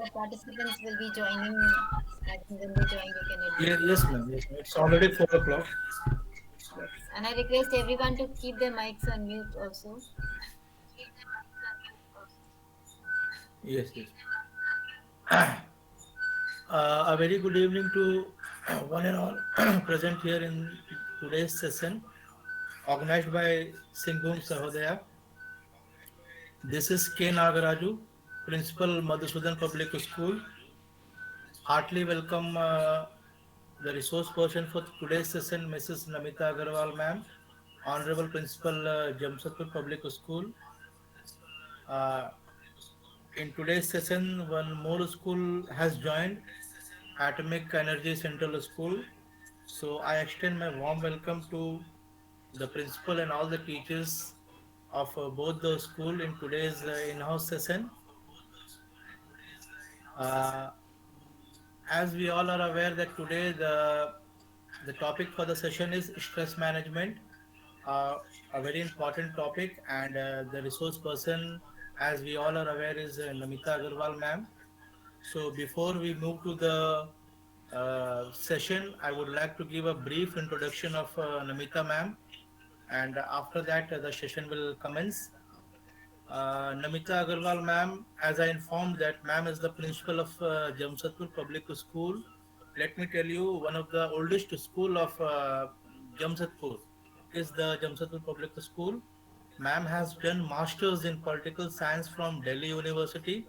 the participants will be joining. I think when they join, you can admit. Yes, ma'am. Yes, ma'am. It's already 4 o'clock. Yes. And I request everyone to keep their mics on mute also. Yes, yes. A very good evening to one and all present here in today's session organized by Singhum Sahodaya. This is K. Nagaraju, Principal Madhusudan Public School. Heartily welcome the resource person for today's session, Mrs. Namitha Agarwal ma'am, Honorable Principal Jamshedpur Public School. Uh, in today's session, one more school has joined, Atomic Energy Central School. So I extend my warm welcome to the principal and all the teachers of both the school in today's in-house session. Uh, as we all are aware that today the topic for the session is stress management, uh, a very important topic, and the resource person, as we all are aware, is Namita Agarwal ma'am. So before we move to the session, I would like to give a brief introduction of Namita ma'am, and after that the session will commence. Namita Agarwal ma'am, as I informed that ma'am is the principal of Jamshedpur Public School. Let me tell you, one of the oldest school of Jamshedpur is the Jamshedpur Public School. Ma'am has done masters in political science from Delhi University,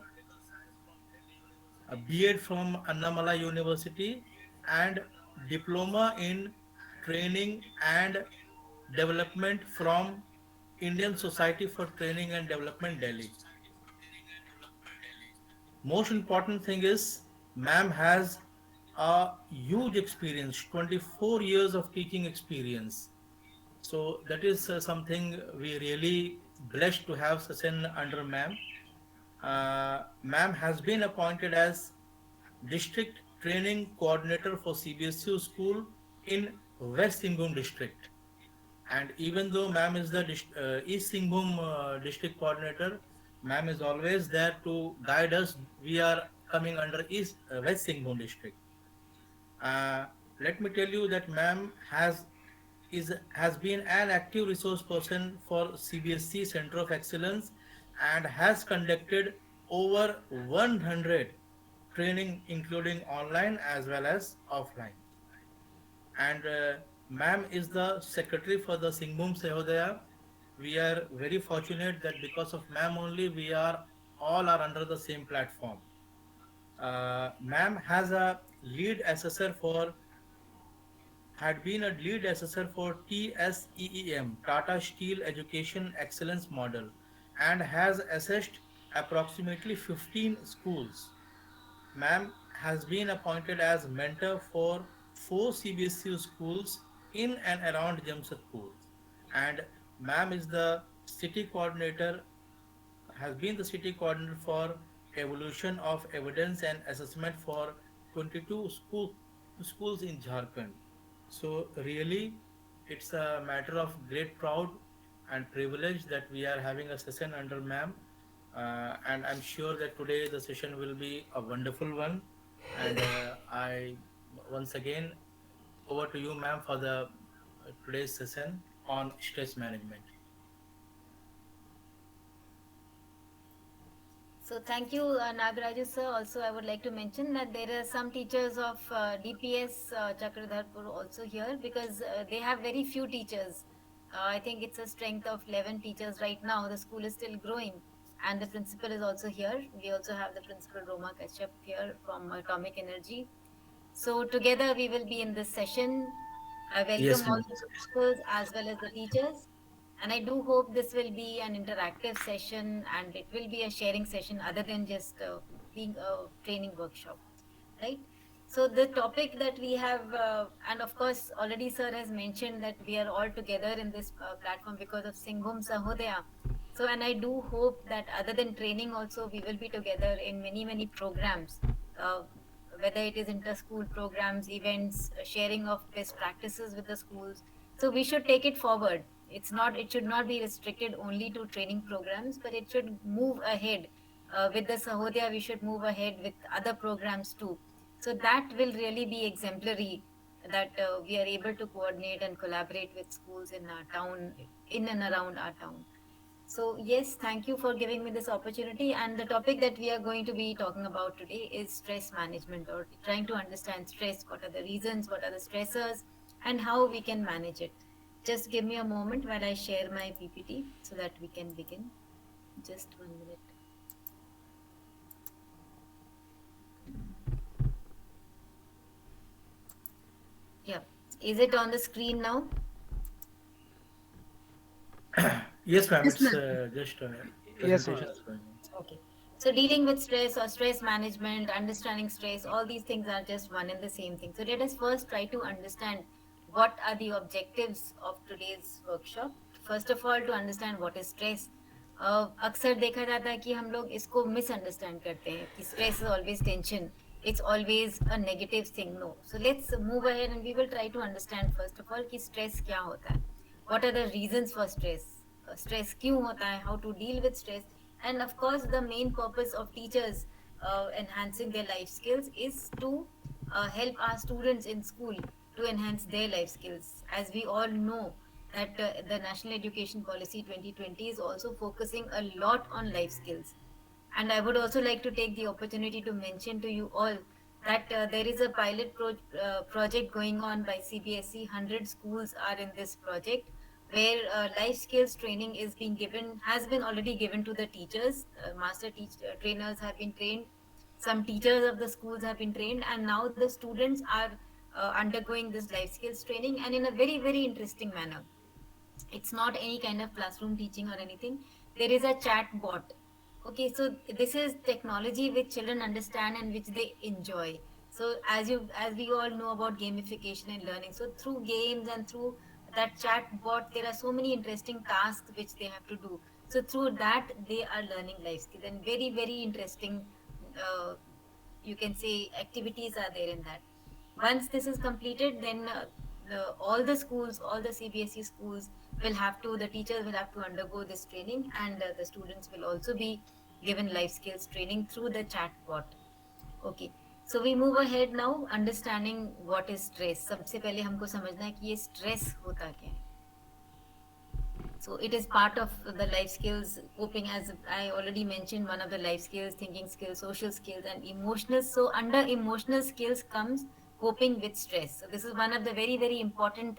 a B.Ed from Annamala University, and diploma in training and development from Indian Society for Training and Development, Delhi. Most important thing is, ma'am has a huge experience, 24 years of teaching experience. So that is something we really blessed to have such an under ma'am. Ma'am has been appointed as district training coordinator for CBSU school in West Singhbum district. And even though ma'am is the East Singhbum district coordinator, ma'am is always there to guide us. We are coming under East West Singhbum district. Uh, Let me tell you that ma'am has been an active resource person for CBSC Center of Excellence and has conducted over 100 training including online as well as offline. And ma'am is the secretary for the Singhbum Sahodaya. We are very fortunate that because of ma'am only we are all are under the same platform. Ma'am has a lead assessor for had been a lead assessor for TSEEM, Tata Steel Education Excellence Model, and has assessed approximately 15 schools. Ma'am has been appointed as mentor for 4 CBSU schools in and around Jamshedpur, and ma'am is the city coordinator has been the city coordinator for evolution of evidence and assessment for 22 schools in Jharkhand. So really, it's a matter of great proud and privilege that we are having a session under ma'am, and I'm sure that today the session will be a wonderful one. And I once again over to you, ma'am, for the today's session on stress management. So thank you, Nagaraju sir. Also, I would like to mention that there are some teachers of DPS Chakradharpur also here because they have very few teachers. I think it's a strength of 11 teachers right now. The school is still growing, and the principal is also here. We also have the principal Roma Kashyap here from Atomic Energy. So together we will be in this session. I welcome Yes, all ma'am. the principals as well as the teachers. And I do hope this will be an interactive session and it will be a sharing session other than just being a training workshop, right? So the topic that we have, and of course, already sir has mentioned that we are all together in this platform because of Singhum Sahodaya. So, and I do hope that other than training also, we will be together in many, many programs, uh, whether it is inter-school programs, events, sharing of best practices with the schools. So we should take it forward. It should not be restricted only to training programs, but it should move ahead with the Sahodya, we should move ahead with other programs too. So that will really be exemplary, that we are able to coordinate and collaborate with schools in our town, in and around our town. So, yes, thank you for giving me this opportunity. And the topic that we are going to be talking about today is stress management, or trying to understand stress. What are the reasons, what are the stressors, and how we can manage it. Just give me a moment while I share my PPT so that we can begin. Just 1 minute. Yeah. Is it on the screen now? Yes, ma'am. Yes, It's ma'am. just Yes, presentation ma'am. is going on. Okay. So dealing with stress or stress management, understanding stress, all these things are just one and the same thing. So let us first try to understand what are the objectives of today's workshop. First of all, to understand what is stress. अक्सर देखा जाता है कि हम लोग इसको misunderstand करते हैं कि stress is always tension, it's always a negative thing. No, so let's move ahead and we will try to understand first of all कि स्ट्रेस क्या होता है, what are the reasons for stress, stress क्यों होता है, how to deal with stress. And of course, the main purpose of teachers enhancing their life skills is to help our students in school to enhance their life skills. As we all know that the National Education Policy 2020 is also focusing a lot on life skills. And I would also like to take the opportunity to mention to you all that there is a project going on by CBSE. 100 schools are in this project, where life skills training is being given, has been already given to the teachers. Trainers have been trained. Some teachers of the schools have been trained, and now the students are undergoing this life skills training, and in a very, very interesting manner. It's not any kind of classroom teaching or anything. There is a chat bot. Okay, so this is technology which children understand and which they enjoy. So as we all know about gamification and learning, so through games and through that chat bot, there are so many interesting tasks which they have to do. So through that, they are learning life skills, and very, very interesting, uh, you can say, activities are there in that. Once this is completed, then all the schools, all the CBSE schools will have to, the teachers will have to undergo this training, and the students will also be given life skills training through the chatbot. Okay, so we move ahead now, understanding what is stress. सबसे पहले हमको समझना है कि ये stress होता क्या है. So it is part of the life skills coping, as I already mentioned, one of the life skills, thinking skills, social skills, and emotional. So under emotional skills comes coping with stress. So this is one of the very, very important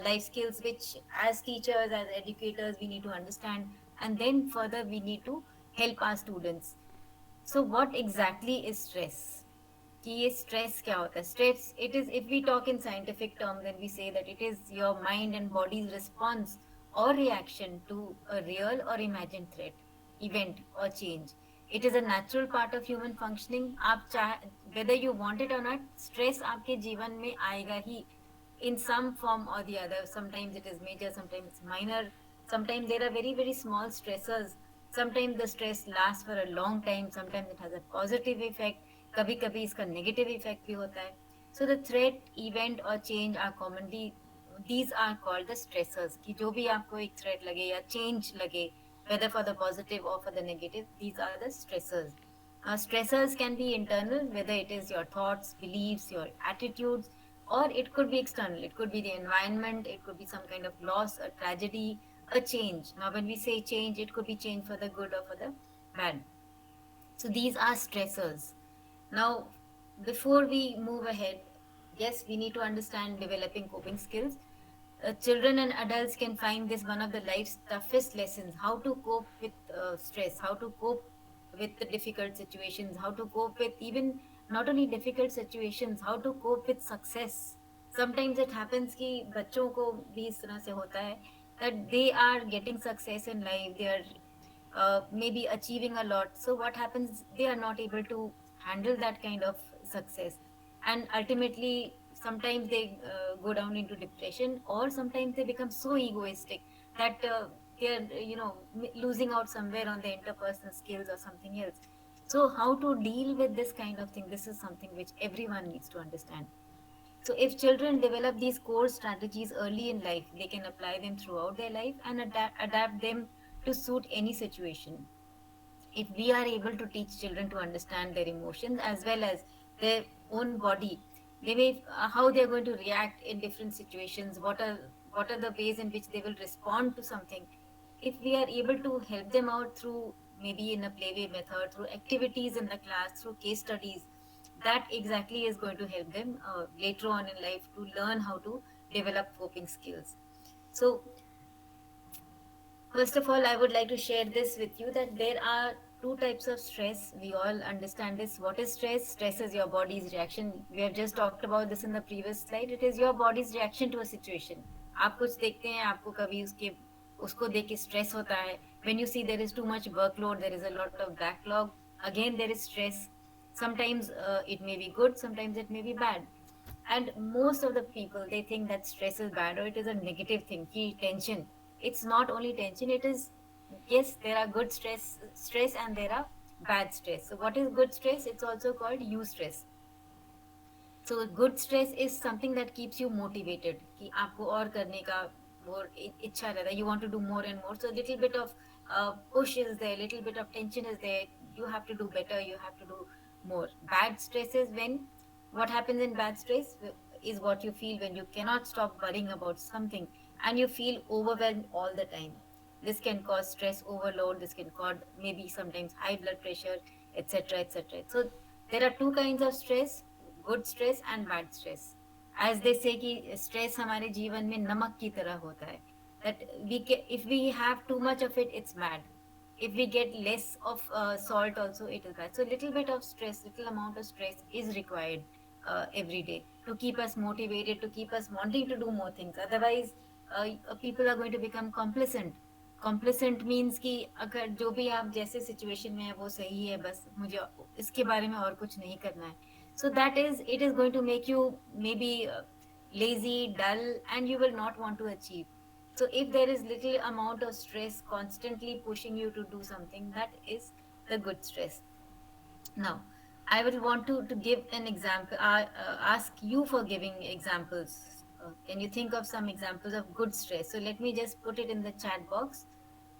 life skills which, as teachers, as educators, we need to understand, and then further we need to help our students. So what exactly is stress? कि ये stress क्या होता है? Stress, it is, if we talk in scientific term, then we say that it is your mind and body's response or reaction to a real or imagined threat, event or change. It is a natural part of human functioning. आप चाहे, whether you want it or not, stress आपके जीवन में आएगा ही in some form or the other. Sometimes it is major, sometimes it's minor, sometimes there are very, very small stressors. Sometimes the stress lasts for a long time, sometimes it has a positive effect, कभी कभी इसका negative effect भी होता है. So the threat, event or change are commonly, these are called the stressors. कि जो भी आपको एक threat लगे या change लगे, whether for the positive or for the negative, these are the stressors. Stressors can be internal, whether it is your thoughts, beliefs, your attitudes, or it could be external. It could be the environment, it could be some kind of loss, a tragedy, a change. Now, when we say change, it could be change for the good or for the bad. So, these are stressors. Now, before we move ahead, yes, we need to understand developing coping skills. Children and adults can find this one of the life's toughest lessons, how to cope with stress, how to cope with the difficult situations, how to cope with even not only difficult situations, how to cope with success. Sometimes it happens कि बच्चों को भी इस तरह से होता है that they are getting success in life, they are maybe achieving a lot. So what happens, they are not able to handle that kind of success, and ultimately sometimes they go down into depression, or sometimes they become so egoistic that they are losing out somewhere on their interpersonal skills or something else. So how to deal with this kind of thing, this is something which everyone needs to understand. So if children develop these core strategies early in life, they can apply them throughout their life and adapt them to suit any situation. If we are able to teach children to understand their emotions as well as their own body, they may how they are going to react in different situations, what are the ways in which they will respond to something. If we are able to help them out through maybe in a playway method, through activities in the class, through case studies, that exactly is going to help them later on in life to learn how to develop coping skills. So first of all, I would like to share this with you that there are two types of stress. We all understand this. What is stress? Stress is your body's reaction. We have just talked about this in the previous slide. It is your body's reaction to a situation. आप कुछ देखते हैं, आपको कभी उसको देख के stress होता है. When you see there is too much workload, there is a lot of backlog. Again, there is stress. Sometimes it may be good, sometimes it may be bad. And most of the people, they think that stress is bad or it is a negative thing. Ki tension, it's not only tension, it is, yes, there are good stress and there are bad stress. So what is good stress? It's also called eustress. So good stress is something that keeps you motivated कि आपको और करने का more इच्छा रहता है. You want to do more and more. So little bit of push is there, little bit of tension is there. You have to do better. You have to do more. Bad stress is when what happens in bad stress is what you feel when you cannot stop worrying about something and you feel overwhelmed all the time. This can cause stress overload. This can cause maybe sometimes high blood pressure, etc., etc. So there are two kinds of stress, good stress and bad stress. As they say कि stress हमारे जीवन में नमक की तरह होता है. That if we have too much of it, it's bad. If we get less of salt also, it is bad. So little bit of stress, little amount of stress is required every day to keep us motivated, to keep us wanting to do more things. Otherwise people are going to become complacent. कॉम्प्लिसेंट means कि अगर जो भी आप जैसे situation में है वो सही है, बस मुझे इसके बारे में और कुछ नहीं करना है. So that is, it is going to make you maybe lazy, dull, and you will not want to achieve. So if there is little amount of stress constantly pushing you to do something, that is the good stress. Now, I would want to give an example, ask you for giving examples. Can you think of some examples of good stress? So let me just put it in the chat box.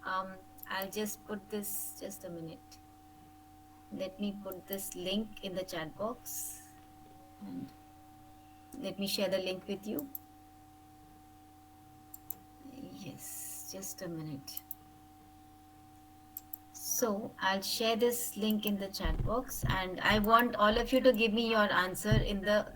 I'll just put this, just a minute. Let me put this link in the chat box and let me share the link with you. Yes, just a minute. So I'll share this link in the chat box and I want all of you to give me your answer in the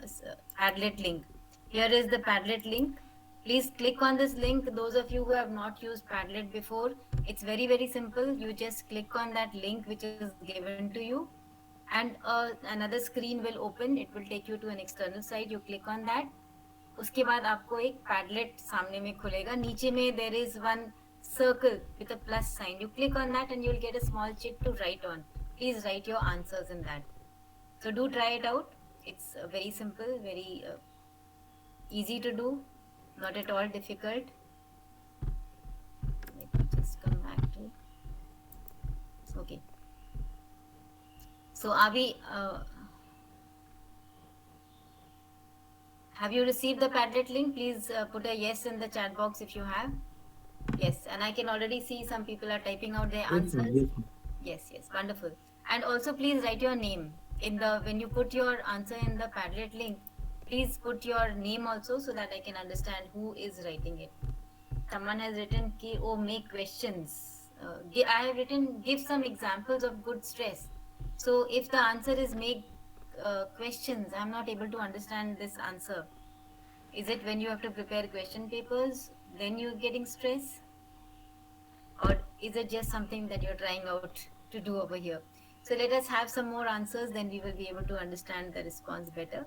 Padlet link. Here is the Padlet link. Please click on this link. Those of you who have not used Padlet before, it's very, very simple. You just click on that link which is given to you and another screen will open. It will take you to an external site. You click on that. उसके बाद आपको एक Padlet सामने में खुलेगा. नीचे में there is one circle with a plus sign. You click on that and you'll get a small chit to write on. Please write your answers in that. So do try it out. It's very simple, very easy to do, not at all difficult. Let me just come back to. Okay. So are we? Have you received the Padlet link? Please put a yes in the chat box if you have. Yes, and I can already see some people are typing out their Yes, ma'am. answers. Yes, ma'am. Yes, yes, wonderful. And also please write your name in the when you put your answer in the Padlet link. Please put your name also so that I can understand who is writing it. Someone has written ki oh make questions. I have written give some examples of good stress. So if the answer is make questions, I'm not able to understand this answer. Is it when you have to prepare question papers, then you're getting stress? Or is it just something that you're trying out to do over here? So let us have some more answers, then we will be able to understand the response better.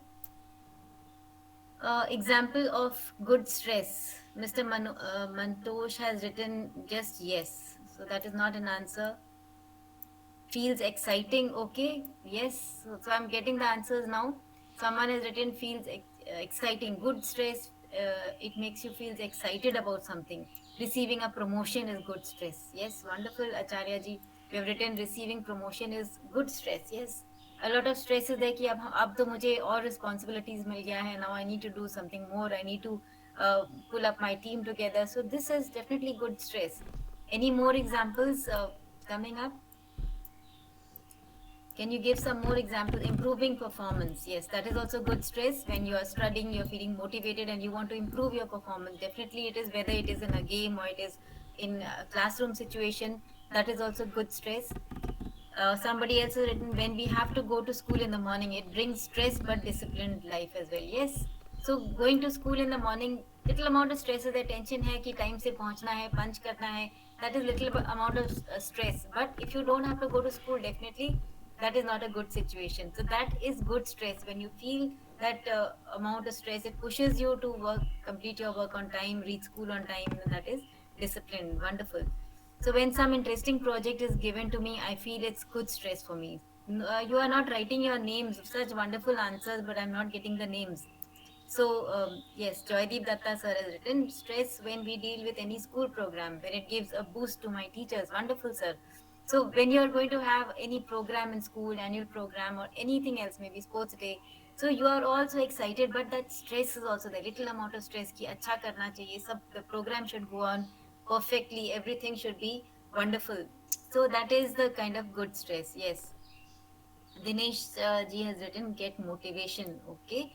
Example of good stress. Mr. Mantosh has written just yes. So that is not an answer. Feels exciting. Okay. Yes. So I'm getting the answers now. Someone has written feels exciting. Good stress. It makes you feel excited about something. Receiving a promotion is good stress. Yes. Wonderful, Acharya ji. You have written receiving promotion is good stress. Yes. A lot of stress is there कि अब तो मुझे और responsibilities मिल गया है. Now I need to do something more. I need to pull up my team together. So this is definitely good stress. Any more examples coming up? Can you give some more example? Improving performance. Yes, that is also good stress. When you are studying, you're feeling motivated and you want to improve your performance. Definitely, it is whether it is in a game or it is in a classroom situation. That is also good stress. Somebody else has written, when we have to go to school in the morning, it brings stress but disciplined life as well. Yes. So going to school in the morning, little amount of stress is there. Tension hai ki time se pahunchna hai, punch karna hai. That is little amount of stress. But if you don't have to go to school, definitely that is not a good situation. So that is good stress. When you feel that amount of stress, it pushes you to work, complete your work on time, reach school on time, and that is discipline. Wonderful. So when some interesting project is given to me, I feel it's good stress for me. You are not writing your names, such wonderful answers, but I'm not getting the names. So, yes, Joydeep Datta sir has written stress when we deal with any school program, when it gives a boost to my teachers. Wonderful, sir. So, when you're going to have any program in school, annual program, or anything else, maybe sports day, so you are also excited, but that stress is also there. Little amount of stress ki acha karna chahiye. Sab, the program should go on perfectly. Everything should be wonderful. So, that is the kind of good stress. Yes. Dinesh ji has written get motivation. Okay.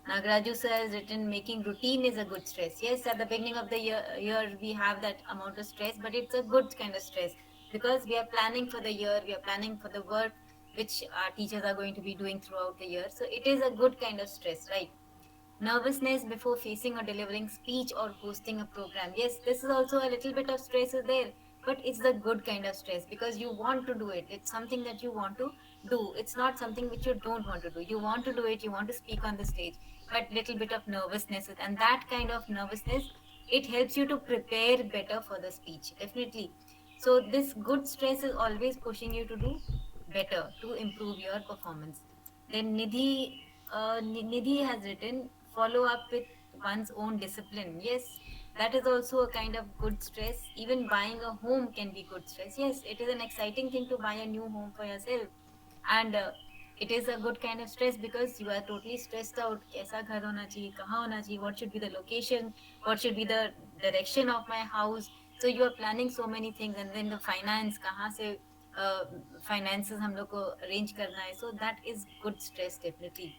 Nagraju sir has written making routine is a good stress. Yes, at the beginning of the year we have that amount of stress, but it's a good kind of stress because we are planning for the year, we are planning for the work which our teachers are going to be doing throughout the year. So it is a good kind of stress, right? Nervousness before facing or delivering speech or hosting a program. Yes, this is also a little bit of stress is there, but it's the good kind of stress because you want to do it. It's something that you want to do. It's not something which you don't want to do. You want to do it, you want to speak on the stage, but little bit of nervousness, and that kind of nervousness, it helps you to prepare better for the speech. Definitely. So this good stress is always pushing you to do better, to improve your performance. Then Nidhi has written follow up with one's own discipline. Yes, that is also a kind of good stress. Even buying a home can be good stress. Yes, it is an exciting thing to buy a new home for yourself, and it is a good kind of stress because you are totally stressed out. कैसा घर होना चाहिए, कहाँ होना चाहिए, what should be the location, what should be the direction of my house. So you are planning so many things, and then the finance कहाँ से finances हम लोग को arrange करना है. So that is good stress definitely.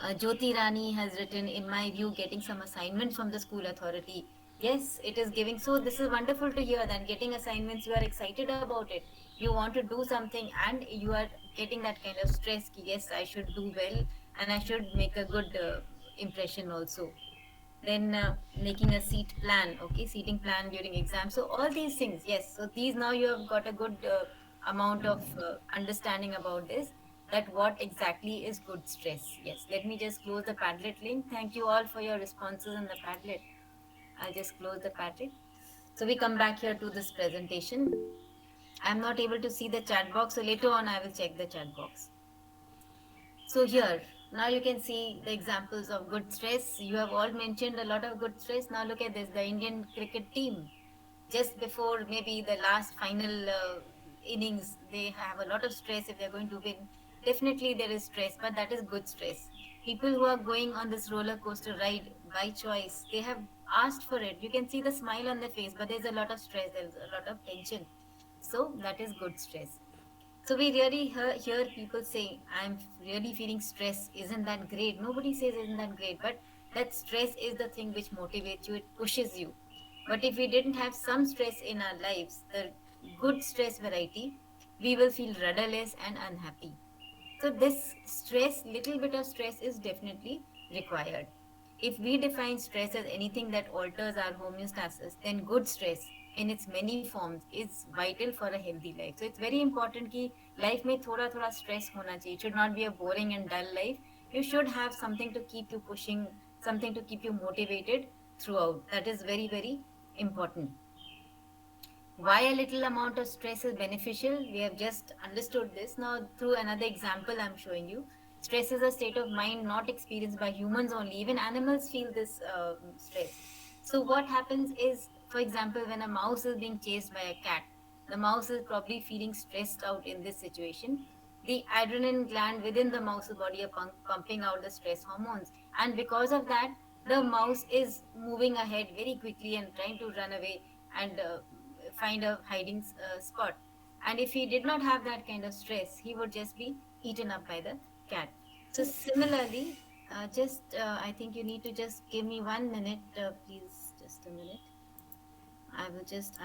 Jyoti Rani has written, in my view, getting some assignments from the school authority. Yes, it is giving. So, this is wonderful to hear that getting assignments, you are excited about it. You want to do something and you are getting that kind of stress. Ki, yes, I should do well and I should make a good impression also. Then making a seat plan, okay, seating plan during exam. So all these things, yes, so these now you have got a good amount of understanding about this, that what exactly is good stress. Yes, let me just close the Padlet link. Thank you all for your responses in the Padlet. I'll just close the Padlet. So we come back here to this presentation. I'm not able to see the chat box, so later on I will check the chat box. So here, now you can see the examples of good stress. You have all mentioned a lot of good stress. Now look at this, the Indian cricket team. Just before maybe the last final innings, they have a lot of stress if they're going to win. Definitely there is stress, but that is good stress. People who are going on this roller coaster ride by choice, they have asked for it. You can see the smile on their face, but there's a lot of stress, there's a lot of tension. So that is good stress. So we really hear people say, I'm really feeling stress. Isn't that great? Nobody says, isn't that great? But that stress is the thing which motivates you, it pushes you. But if we didn't have some stress in our lives, the good stress variety, we will feel rudderless and unhappy. So this stress, little bit of stress is definitely required. If we define stress as anything that alters our homeostasis, then good stress in its many forms is vital for a healthy life. So it's very important कि life में थोड़ा थोड़ा stress होना चाहिए. It should not be a boring and dull life. You should have something to keep you pushing, something to keep you motivated throughout. That is very, very important. Why a little amount of stress is beneficial? We have just understood this. Now, through another example, I'm showing you. Stress is a state of mind not experienced by humans only. Even animals feel this stress. So, what happens is, for example, when a mouse is being chased by a cat, the mouse is probably feeling stressed out in this situation. The adrenaline gland within the mouse's body are pumping out the stress hormones, and because of that, the mouse is moving ahead very quickly and trying to run away and find a hiding spot. And if he did not have that kind of stress, he would just be eaten up by the cat. So similarly, I think you need to just give me 1 minute, please, just a minute. I will just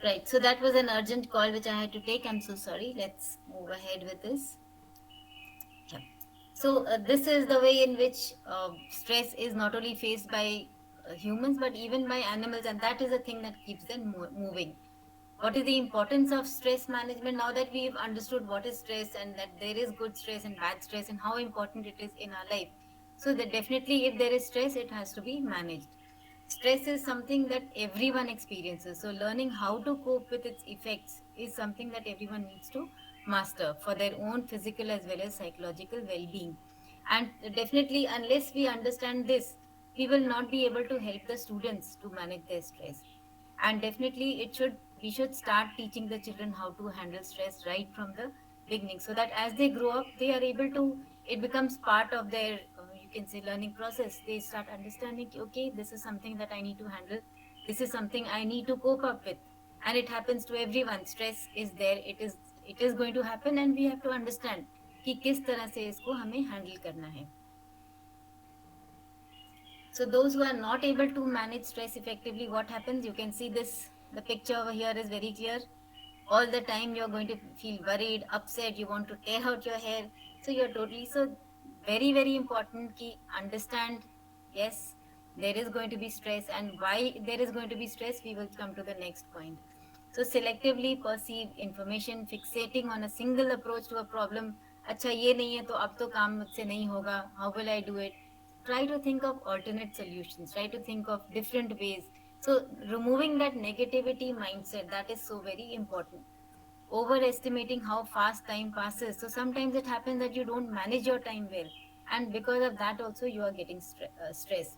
right. So that was an urgent call which I had to take. I'm so sorry. Let's move ahead with this. Yep. So this is the way in which stress is not only faced by humans but even by animals, and that is the thing that keeps them moving. What is the importance of stress management now that we've understood what is stress and that there is good stress and bad stress and how important it is in our life? So that definitely, if there is stress, it has to be managed. Stress is something that everyone experiences, so learning how to cope with its effects is something that everyone needs to master for their own physical as well as psychological well-being. And definitely, unless we understand this, we will not be able to help the students to manage their stress. And definitely, it should we should start teaching the children how to handle stress right from the beginning, so that as they grow up, they are able to, it becomes part of their you can say learning process. They start understanding, okay, this is something that I need to handle, this is something I need to cope up with. And it happens to everyone. Stress is there, it is going to happen, and we have to understand कि किस तरह से इसको हमें handle करना है. So those who are not able to manage stress effectively, what happens? You can see this. The picture over here is very clear. All the time you're going to feel worried, upset. You want to tear out your hair. So you're totally so very very important. Ki understand. Yes, there is going to be stress, and why there is going to be stress, we will come to the next point. So selectively perceive information, fixating on a single approach to a problem. अच्छा ये नहीं है तो अब तो काम मुझसे नहीं होगा. How will I do it? Try to think of alternate solutions. Try to think of different ways. So removing that negativity mindset, that is so very important. Overestimating how fast time passes. So sometimes it happens that you don't manage your time well, and because of that also you are getting stress.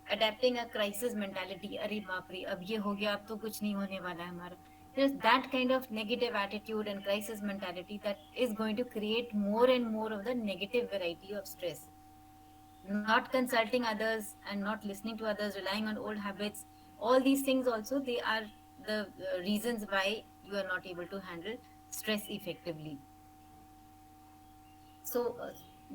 Adapting a crisis mentality. अरे बाप रे अब ये हो गया, अब तो कुछ नहीं होने वाला है हमारा. There's that kind of negative attitude and crisis mentality that is going to create more and more of the negative variety of stress. Not consulting others and not listening to others, relying on old habits, all these things also, they are the reasons why you are not able to handle stress effectively. So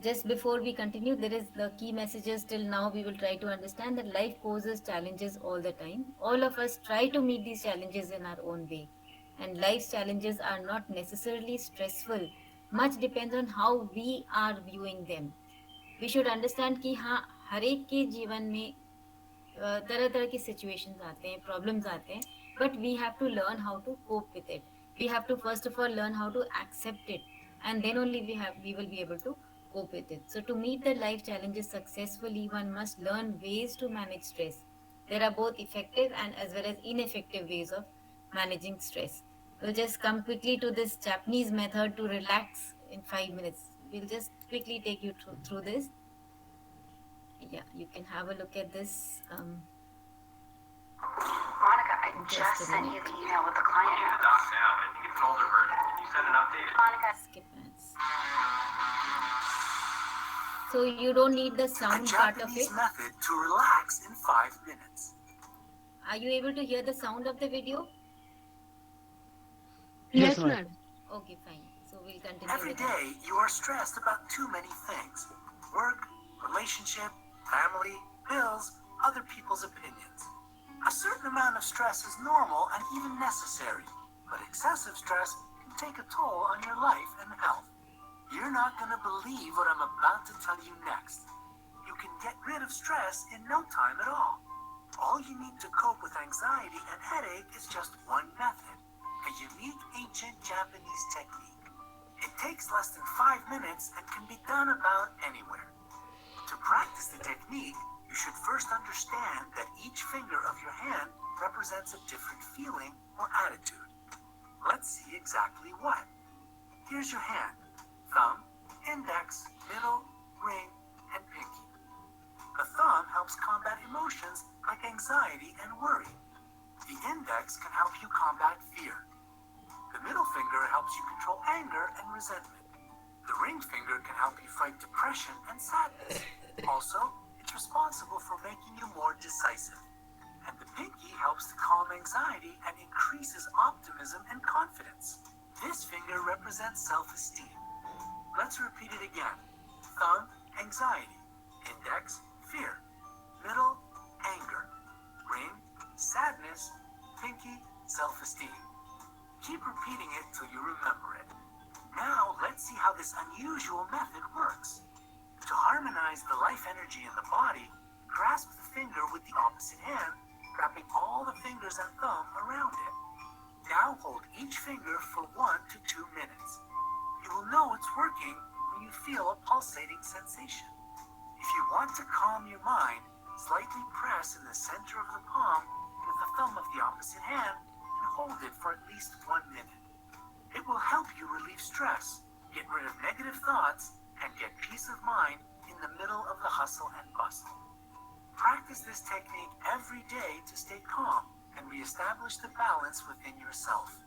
just before we continue, there is the key messages. Till now we will try to understand that life poses challenges all the time. All of us try to meet these challenges in our own way, and life's challenges are not necessarily stressful. Much depends on how we are viewing them. We should understand कि हाँ, हर एक के जीवन में तरह तरह की situations आते हैं, प्रॉब्लम्स आते हैं, but we have to learn how to cope with it. We have to first of all learn how to accept it, and then only we will be able to cope with it. So to meet the life challenges successfully, one must learn ways to manage stress. There are both effective and as well as ineffective ways of managing stress. We'll just come quickly to this Japanese method to relax in 5 minutes. We'll just quickly take you through this. Yeah, you can have a look at this. Monica, I just sent you the email with the client. Doc now. I think it's an older version. Can you send an updated? Monica. Skip ads. So you don't need the sound part of it. Method to relax in 5 minutes. Are you able to hear the sound of the video? Yes, ma'am. Okay, fine. So we'll continue. Every day you are stressed about too many things: work, relationship, family, bills, other people's opinions. A certain amount of stress is normal and even necessary, but excessive stress can take a toll on your life and health. You're not going to believe what I'm about to tell you next. You can get rid of stress in no time at all. All you need to cope with anxiety and headache is just one method: a unique ancient Japanese technique. It takes less than 5 minutes and can be done about anywhere. To practice the technique, you You should first understand that each finger of your hand represents a different feeling or attitude. Let's see exactly what. Here's your hand: thumb, index, middle, ring, and pinky. The thumb helps combat emotions like anxiety and worry. The index can help you combat fear. The middle finger helps you control anger and resentment. The ring finger can help you fight depression and sadness. Also, it's responsible for making you more decisive. And the pinky helps to calm anxiety and increases optimism and confidence. This finger represents self-esteem. Let's repeat it again. Thumb, anxiety. Index, fear. Middle, anger. Ring, sadness. Pinky, self-esteem. Keep repeating it till you remember it. Now, let's see how this unusual method works. To harmonize the life energy in the body, grasp the finger with the opposite hand, wrapping all the fingers and thumb around it. Now hold each finger for 1 to 2 minutes. You will know it's working when you feel a pulsating sensation. If you want to calm your mind, slightly press in the center of the palm with the thumb of the opposite hand and hold it for at least 1 minute. It will help you relieve stress, get rid of negative thoughts, and get peace of mind in the middle of the hustle and bustle. Practice this technique every day to stay calm and reestablish the balance within yourself.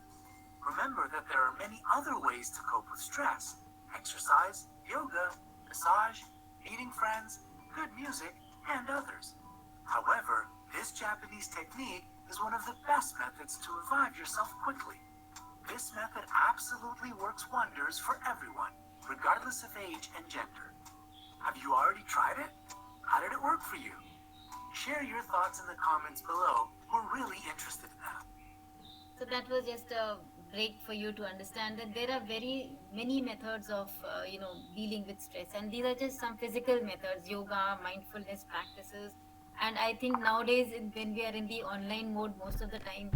Remember that there are many other ways to cope with stress: exercise, yoga, massage, meeting friends, good music, and others. However, this Japanese technique is one of the best methods to revive yourself quickly. This method absolutely works wonders for everyone, regardless of age and gender. Have you already tried it? How did it work for you? Share your thoughts in the comments below. We're really interested in that. So that was just a break for you to understand that there are very many methods of dealing with stress, and these are just some physical methods: yoga, mindfulness practices. And I think nowadays, when we are in the online mode, most of the time,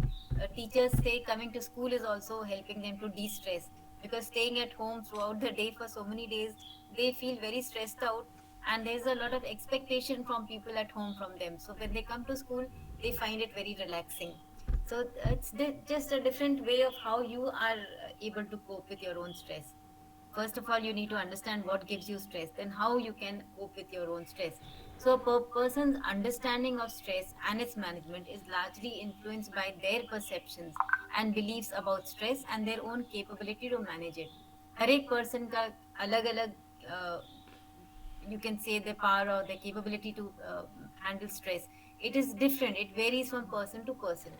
teachers say coming to school is also helping them to de-stress, because staying at home throughout the day for so many days, they feel very stressed out, and there's a lot of expectation from people at home from them. So when they come to school, they find it very relaxing. So it's just a different way of how you are able to cope with your own stress. First of all, you need to understand what gives you stress, then how you can cope with your own stress. So a person's understanding of stress and its management is largely influenced by their perceptions and beliefs about stress and their own capability to manage it. हर एक person का अलग अलग you can say the power or the capability to handle stress, it is different, it varies from person to person.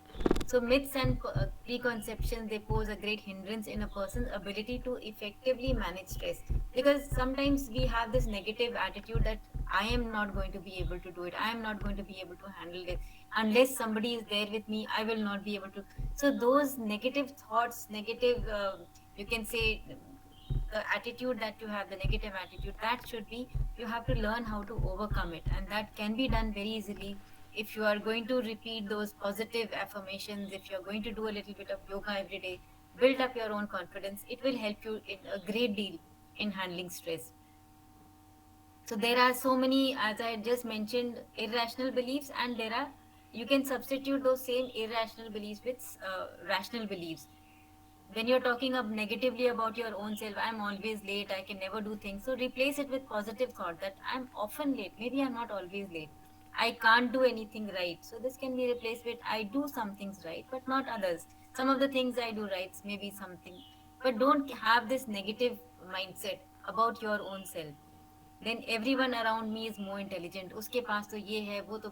So myths and preconceptions, they pose a great hindrance in a person's ability to effectively manage stress, because sometimes we have this negative attitude that I am not going to be able to do it, I am not going to be able to handle it, unless somebody is there with me I will not be able to. So those negative thoughts, negative you can say the attitude that you have, the negative attitude, that should be, you have to learn how to overcome it, and that can be done very easily if you are going to repeat those positive affirmations, if you're going to do a little bit of yoga every day, build up your own confidence. It will help you in a great deal in handling stress. So there are so many, as I just mentioned, irrational beliefs, and there are, you can substitute those same irrational beliefs with rational beliefs. When you're talking up negatively about your own self, I'm always late, I can never do things, so replace it with positive thought that I'm often late, maybe I'm not always late, I can't do anything right. So this can be replaced with I do some things right but not others, some of the things I do right, maybe something. But don't have this negative mindset about your own self. Then everyone around me is more intelligent, uske paas to ye hai wo to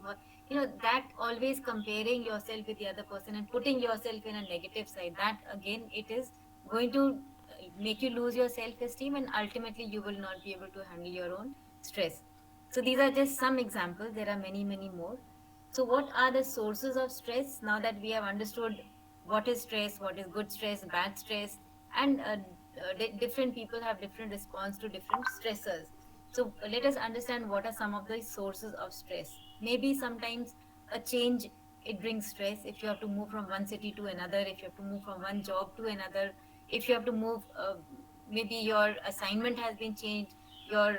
that always comparing yourself with the other person and putting yourself in a negative side, that again it is going to make you lose your self esteem, and ultimately you will not be able to handle your own stress. So these are just some examples, there are many many more. So what are the sources of stress? Now that we have understood what is stress, what is good stress, bad stress, and different people have different response to different stressors. So let us understand what are some of the sources of stress. Maybe sometimes a change, it brings stress. If you have to move from one city to another, if you have to move from one job to another, if you have to move, maybe your assignment has been changed, your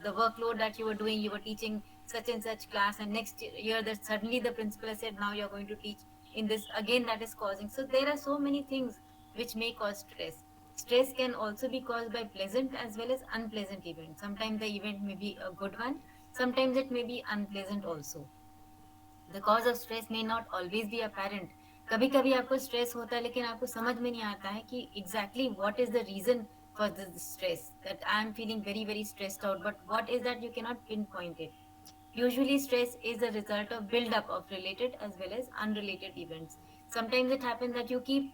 the workload that you were doing, you were teaching such and such class, and next year that suddenly the principal has said now you're going to teach in this again, that is causing. So there are so many things which may cause stress. Stress can also be caused by pleasant as well as unpleasant events. Sometimes the event may be a good one, sometimes it may be unpleasant also. The cause of stress may not always be apparent. कभी कभी आपको stress होता है लेकिन आपको समझ में नहीं आता है कि exactly what is the reason for this stress, that I am feeling very very stressed out, but what is that, you cannot pinpoint it. Usually, stress is a result of build-up of related as well as unrelated events. Sometimes it happens that you keep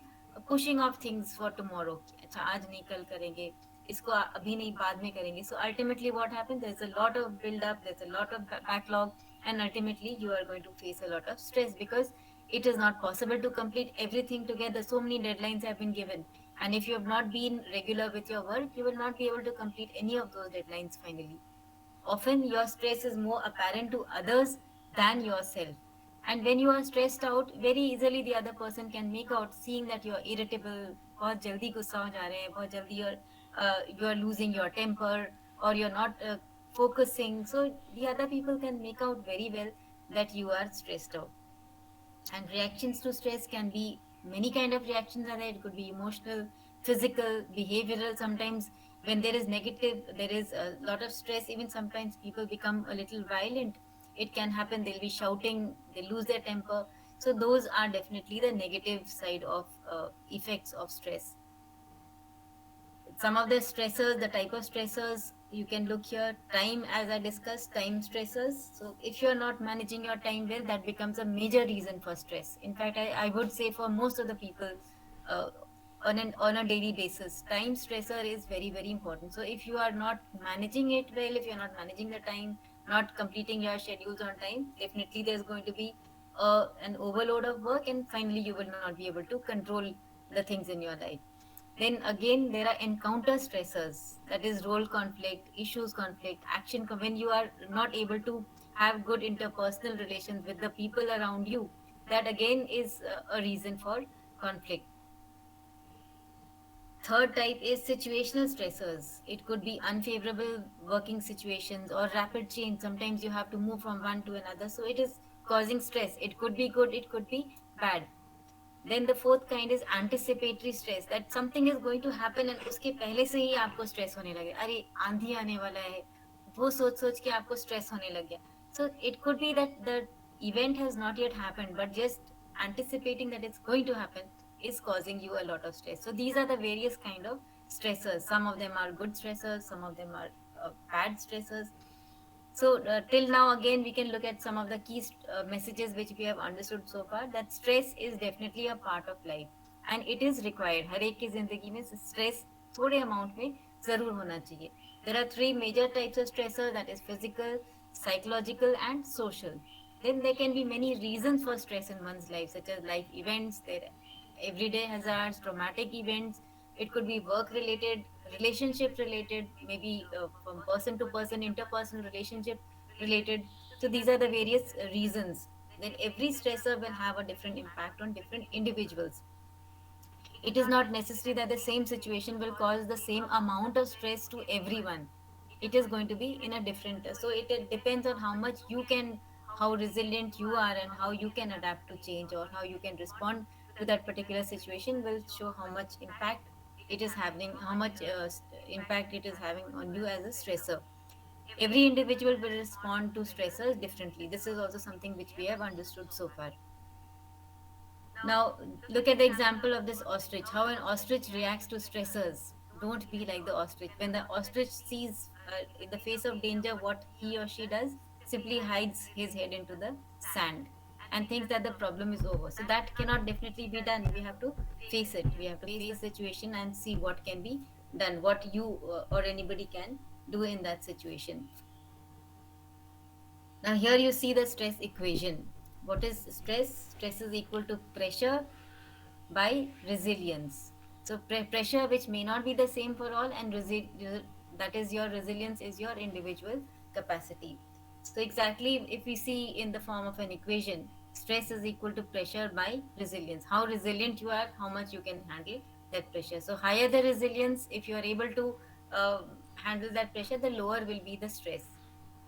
pushing off things for tomorrow. अच्छा आज नहीं कल करेंगे, इसको अभी नहीं बाद में करेंगे. So ultimately, what happens? There's a lot of build-up, there's a lot of backlog, and ultimately you are going to face a lot of stress because it is not possible to complete everything together. So many deadlines have been given, and if you have not been regular with your work, you will not be able to complete any of those deadlines finally. Often your stress is more apparent to others than yourself. And when you are stressed out, very easily the other person can make out, seeing that you are irritable, बहुत जल्दी गुस्सा हो जा रहे हैं, बहुत जल्दी you are losing your temper, or you're not focusing. So the other people can make out very well that you are stressed out. And reactions to stress can be many kind of reactions are there. It could be emotional, physical, behavioral. Sometimes when there is negative, there is a lot of stress, even sometimes people become a little violent. It can happen, they'll be shouting, they lose their temper. So those are definitely the negative side of effects of stress. Some of the stressors, the type of stressors, you can look here. Time, as I discussed, time stressors. So if you're not managing your time well, that becomes a major reason for stress. In fact, I would say for most of the people, uh, on a daily basis, time stressor is very very important. So if you are not managing it well, if you're not managing the time, not completing your schedules on time, definitely there's going to be an overload of work, and finally you will not be able to control the things in your life. Then again, there are encounter stressors, that is role conflict, issues conflict, when you are not able to have good interpersonal relations with the people around you, that again is a reason for conflict. Third type is situational stressors. It could be unfavorable working situations or rapid change. Sometimes you have to move from one to another. So it is causing stress. It could be good, it could be bad. Then the fourth kind is anticipatory stress, that something is going to happen and उसके पहले से ही आपको stress होने लगे, अरे आंधी आने वाला है, वो सोच सोच के आपको stress होने लग गया. So it could be that the event has not yet happened, but just anticipating that it's going to happen is causing you a lot of stress. So these are the various kind of stressors. Some of them are good stressors, some of them are bad stressors. So till now, again, we can look at some of the key messages which we have understood so far. That stress is definitely a part of life, and it is required. हर एक की जिंदगी में stress थोड़े amount में जरूर होना चाहिए. There are three major types of stressors, that is physical, psychological, and social. Then there can be many reasons for stress in one's life, such as life events, their everyday hazards, traumatic events. It could be work related, relationship related, maybe from person to person, interpersonal relationship related. So these are the various reasons. Then every stressor will have a different impact on different individuals. It is not necessary that the same situation will cause the same amount of stress to everyone. It is going to be in a different, so it depends on how much you can, how resilient you are, and how you can adapt to change, or how you can respond to that particular situation will show how much impact it is having, how much impact it is having on you as a stressor. Every individual will respond to stressors differently. This is also something which we have understood so far. Now, look at the example of this ostrich. How an ostrich reacts to stressors. Don't be like the ostrich. When the ostrich sees in the face of danger, what he or she does, simply hides his head into the sand and thinks that the problem is over. So that cannot definitely be done. We have to face it. We have to face the situation and see what can be done, what you or anybody can do in that situation. Now here you see the stress equation. What is stress? Stress is equal to pressure by resilience. So pressure, which may not be the same for all, and that is your resilience, is your individual capacity. So exactly, if we see in the form of an equation, stress is equal to pressure by resilience. How resilient you are, how much you can handle that pressure. So higher the resilience, if you are able to handle that pressure, the lower will be the stress.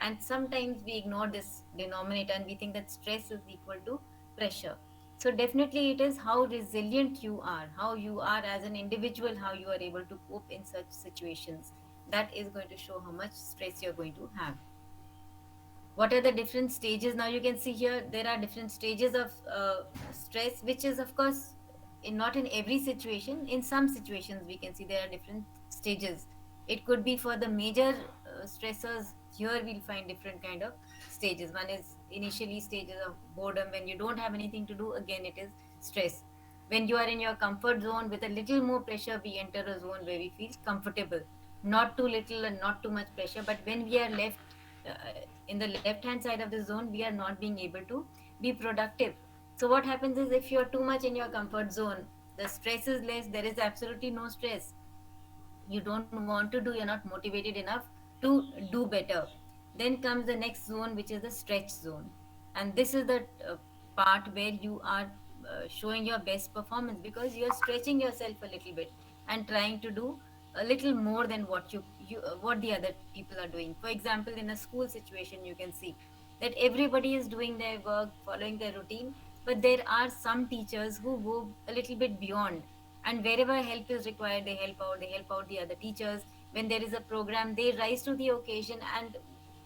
And sometimes we ignore this denominator and we think that stress is equal to pressure. So definitely it is how resilient you are, how you are as an individual, how you are able to cope in such situations. That is going to show how much stress you're going to have. What are the different stages? Now you can see here there are different stages of stress, which is of course not in every situation. In some situations we can see there are different stages. It could be for the major stressors. Here we'll find different kind of stages. One is initially stages of boredom, when you don't have anything to do, again it is stress. When you are in your comfort zone with a little more pressure, we enter a zone where we feel comfortable. Not too little and not too much pressure, but when we are left in the left hand side of the zone, we are not being able to be productive. So what happens is, if you're too much in your comfort zone, the stress is less, there is absolutely no stress. You don't want to do, you're not motivated enough to do better. Then comes the next zone, which is the stretch zone. And this is the part where you are showing your best performance, because you're stretching yourself a little bit and trying to do a little more than what the other people are doing. For example, in a school situation, you can see that everybody is doing their work, following their routine, but there are some teachers who go a little bit beyond, and wherever help is required, they help out the other teachers. When there is a program, they rise to the occasion, and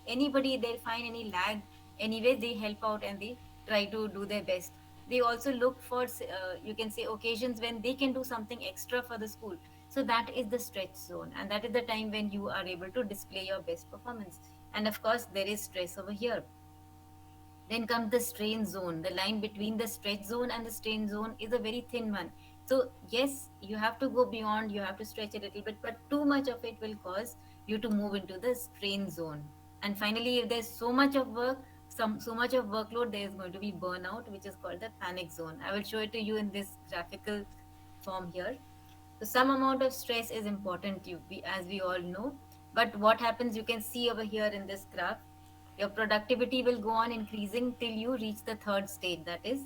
anybody they find any lag, anyway they help out and they try to do their best. They also look for you can say occasions when they can do something extra for the school. So that is the stretch zone, and that is the time when you are able to display your best performance. And of course there is stress over here. Then comes the strain zone. The line between the stretch zone and the strain zone is a very thin one. So, yes, you have to go beyond, you have to stretch a little bit, but too much of it will cause you to move into the strain zone. And finally, if there's so much of work, so much of workload, there is going to be burnout, which is called the panic zone. I will show it to you in this graphical form here. So some amount of stress is important, as we all know. But what happens, you can see over here in this graph, your productivity will go on increasing till you reach the third stage, that is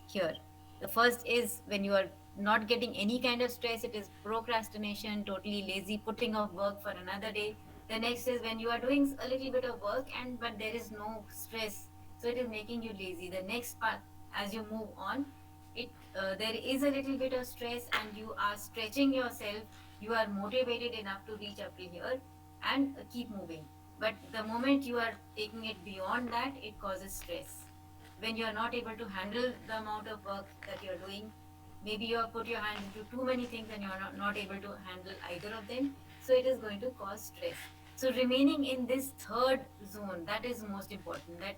here. The first is when you are not getting any kind of stress, it is procrastination, totally lazy, putting off work for another day. The next is when you are doing a little bit of work and but there is no stress, so it is making you lazy. The next part, as you move on, it there is a little bit of stress and you are stretching yourself, you are motivated enough to reach up to here and keep moving. But the moment you are taking it beyond that, it causes stress. When you are not able to handle the amount of work that you are doing, maybe you have put your hands into too many things and you are not able to handle either of them, so it is going to cause stress. So remaining in this third zone, that is most important, that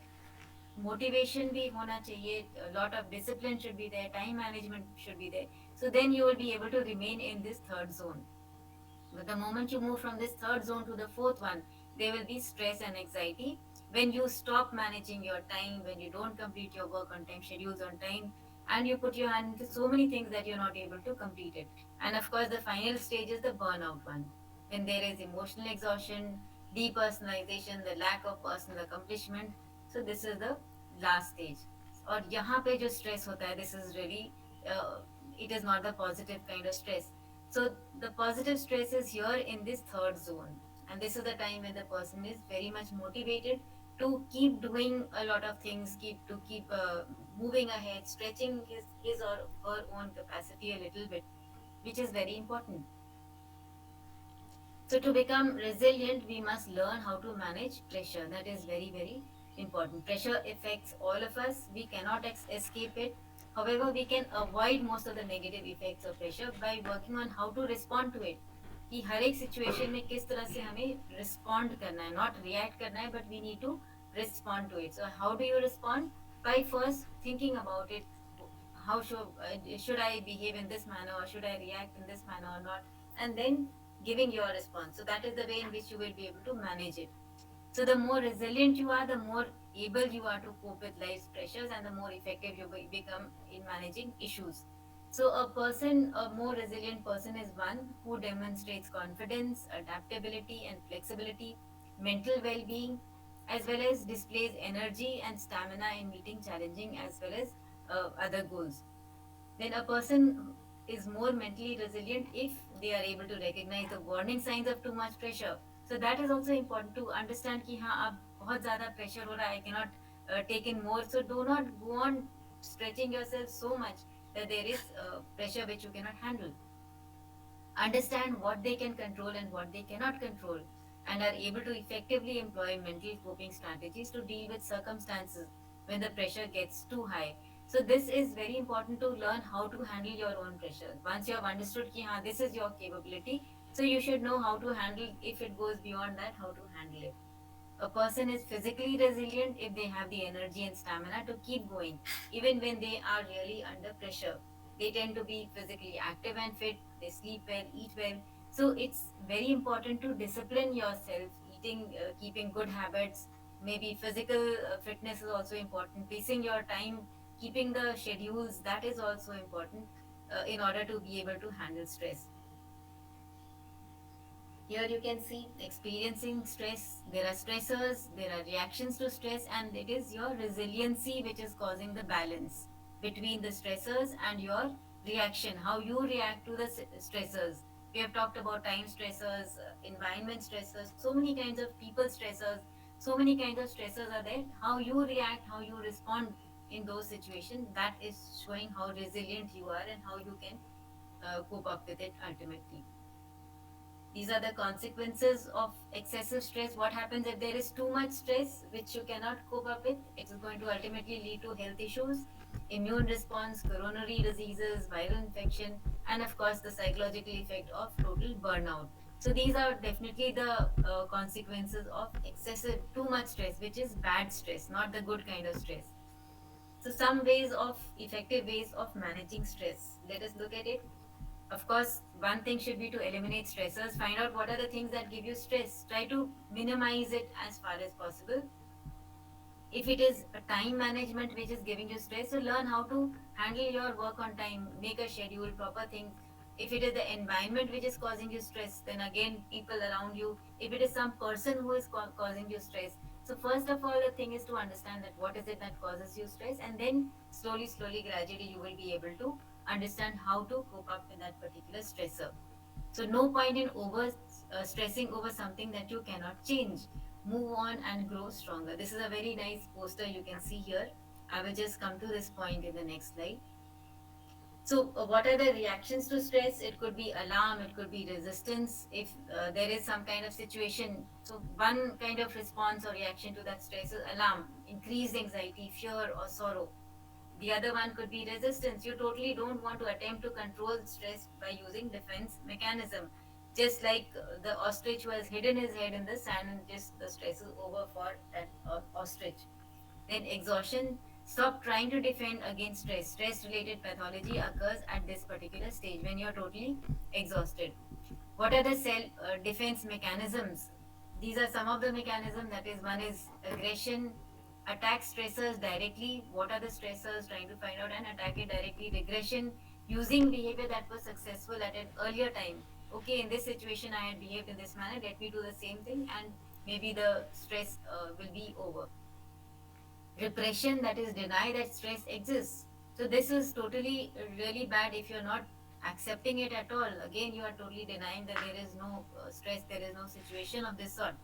motivation bhi hona chahiye, a lot of discipline should be there, time management should be there, so then you will be able to remain in this third zone. But the moment you move from this third zone to the fourth one, there will be stress and anxiety. When you stop managing your time, when you don't complete your work on time, schedules on time, and you put your hand into so many things that you're not able to complete it. And of course, the final stage is the burnout one. When there is emotional exhaustion, depersonalization, the lack of personal accomplishment. So this is the last stage. और यहाँ पे जो stress होता है, this is really, uh, it is not the positive kind of stress. So the positive stress is here in this third zone. And this is the time when the person is very much motivated to keep doing a lot of things, keep moving ahead, stretching his or her own capacity a little bit, which is very important. So, to become resilient, we must learn how to manage pressure. That is very, very important. Pressure affects all of us. We cannot escape it. However, we can avoid most of the negative effects of pressure by working on how to respond to it. कि हर एक situation में किस तरह से हमें respond करना है, not react करना है, but we need to respond to it. So how do you respond? By first thinking about it, how should I behave in this manner, or should I react in this manner or not, and then giving your response. So that is the way in which you will be able to manage it. So the more resilient you are, the more able you are to cope with life's pressures, and the more effective you become in managing issues. So a more resilient person is one who demonstrates confidence, adaptability, and flexibility, mental well-being, as well as displays energy and stamina in meeting challenging as well as other goals. Then a person is more mentally resilient if they are able to recognize the warning signs of too much pressure. So that is also important to understand कि हाँ आप बहुत ज़्यादा pressure हो रहा है, I cannot take in more. So do not go on stretching yourself so much that there is pressure which you cannot handle. Understand what they can control and what they cannot control, and are able to effectively employ mental coping strategies to deal with circumstances when the pressure gets too high. So this is very important, to learn how to handle your own pressure. Once you have understood ki, haan, this is your capability, so you should know how to handle. If it goes beyond that, how to handle it. A person is physically resilient if they have the energy and stamina to keep going, even when they are really under pressure. They tend to be physically active and fit, they sleep well, eat well. So it's very important to discipline yourself, keeping good habits. Maybe physical fitness is also important, pacing your time, keeping the schedules, that is also important in order to be able to handle stress. Here you can see experiencing stress. There are stressors, there are reactions to stress, and it is your resiliency which is causing the balance between the stressors and your reaction, how you react to the stressors. We have talked about time stressors, environment stressors, so many kinds of people stressors, so many kinds of stressors are there. How you react, how you respond in those situations, that is showing how resilient you are and how you can cope up with it ultimately. These are the consequences of excessive stress. What happens if there is too much stress which you cannot cope up with? It is going to ultimately lead to health issues, immune response, coronary diseases, viral infection, and of course the psychological effect of total burnout. So these are definitely the consequences of excessive, too much stress, which is bad stress, not the good kind of stress. So some ways of effective ways of managing stress. Let us look at it. Of course, one thing should be to eliminate stressors. Find out what are the things that give you stress. Try to minimize it as far as possible. If it is a time management which is giving you stress, so learn how to handle your work on time, make a schedule, proper things. If it is the environment which is causing you stress, then again, people around you. If it is some person who is causing you stress, so first of all, the thing is to understand that what is it that causes you stress, and then slowly, gradually, you will be able to understand how to cope up with that particular stressor. So no point in over stressing over something that you cannot change. Move on and grow stronger. This is a very nice poster you can see here. I will just come to this point in the next slide. So, what are the reactions to stress? It could be alarm, it could be resistance. If there is some kind of situation, so one kind of response or reaction to that stress is alarm, increased anxiety, fear, or sorrow. The other one could be resistance. You totally don't want to attempt to control stress by using defense mechanism. Just like the ostrich who has hidden his head in the sand, and just the stress is over for that ostrich. Then exhaustion. Stop trying to defend against stress. Stress related pathology occurs at this particular stage when you're totally exhausted. What are the self defense mechanisms? These are some of the mechanisms. That is, one is aggression, attack stressors directly. What are the stressors? Trying to find out and attack it directly. Regression, using behavior that was successful at an earlier time. Okay, in this situation, I had behaved in this manner. Let me do the same thing, and maybe the stress will be over. Repression, that is deny that stress exists. So this is totally really bad. If you're not accepting it at all, again you are totally denying that there is no stress, there is no situation of this sort.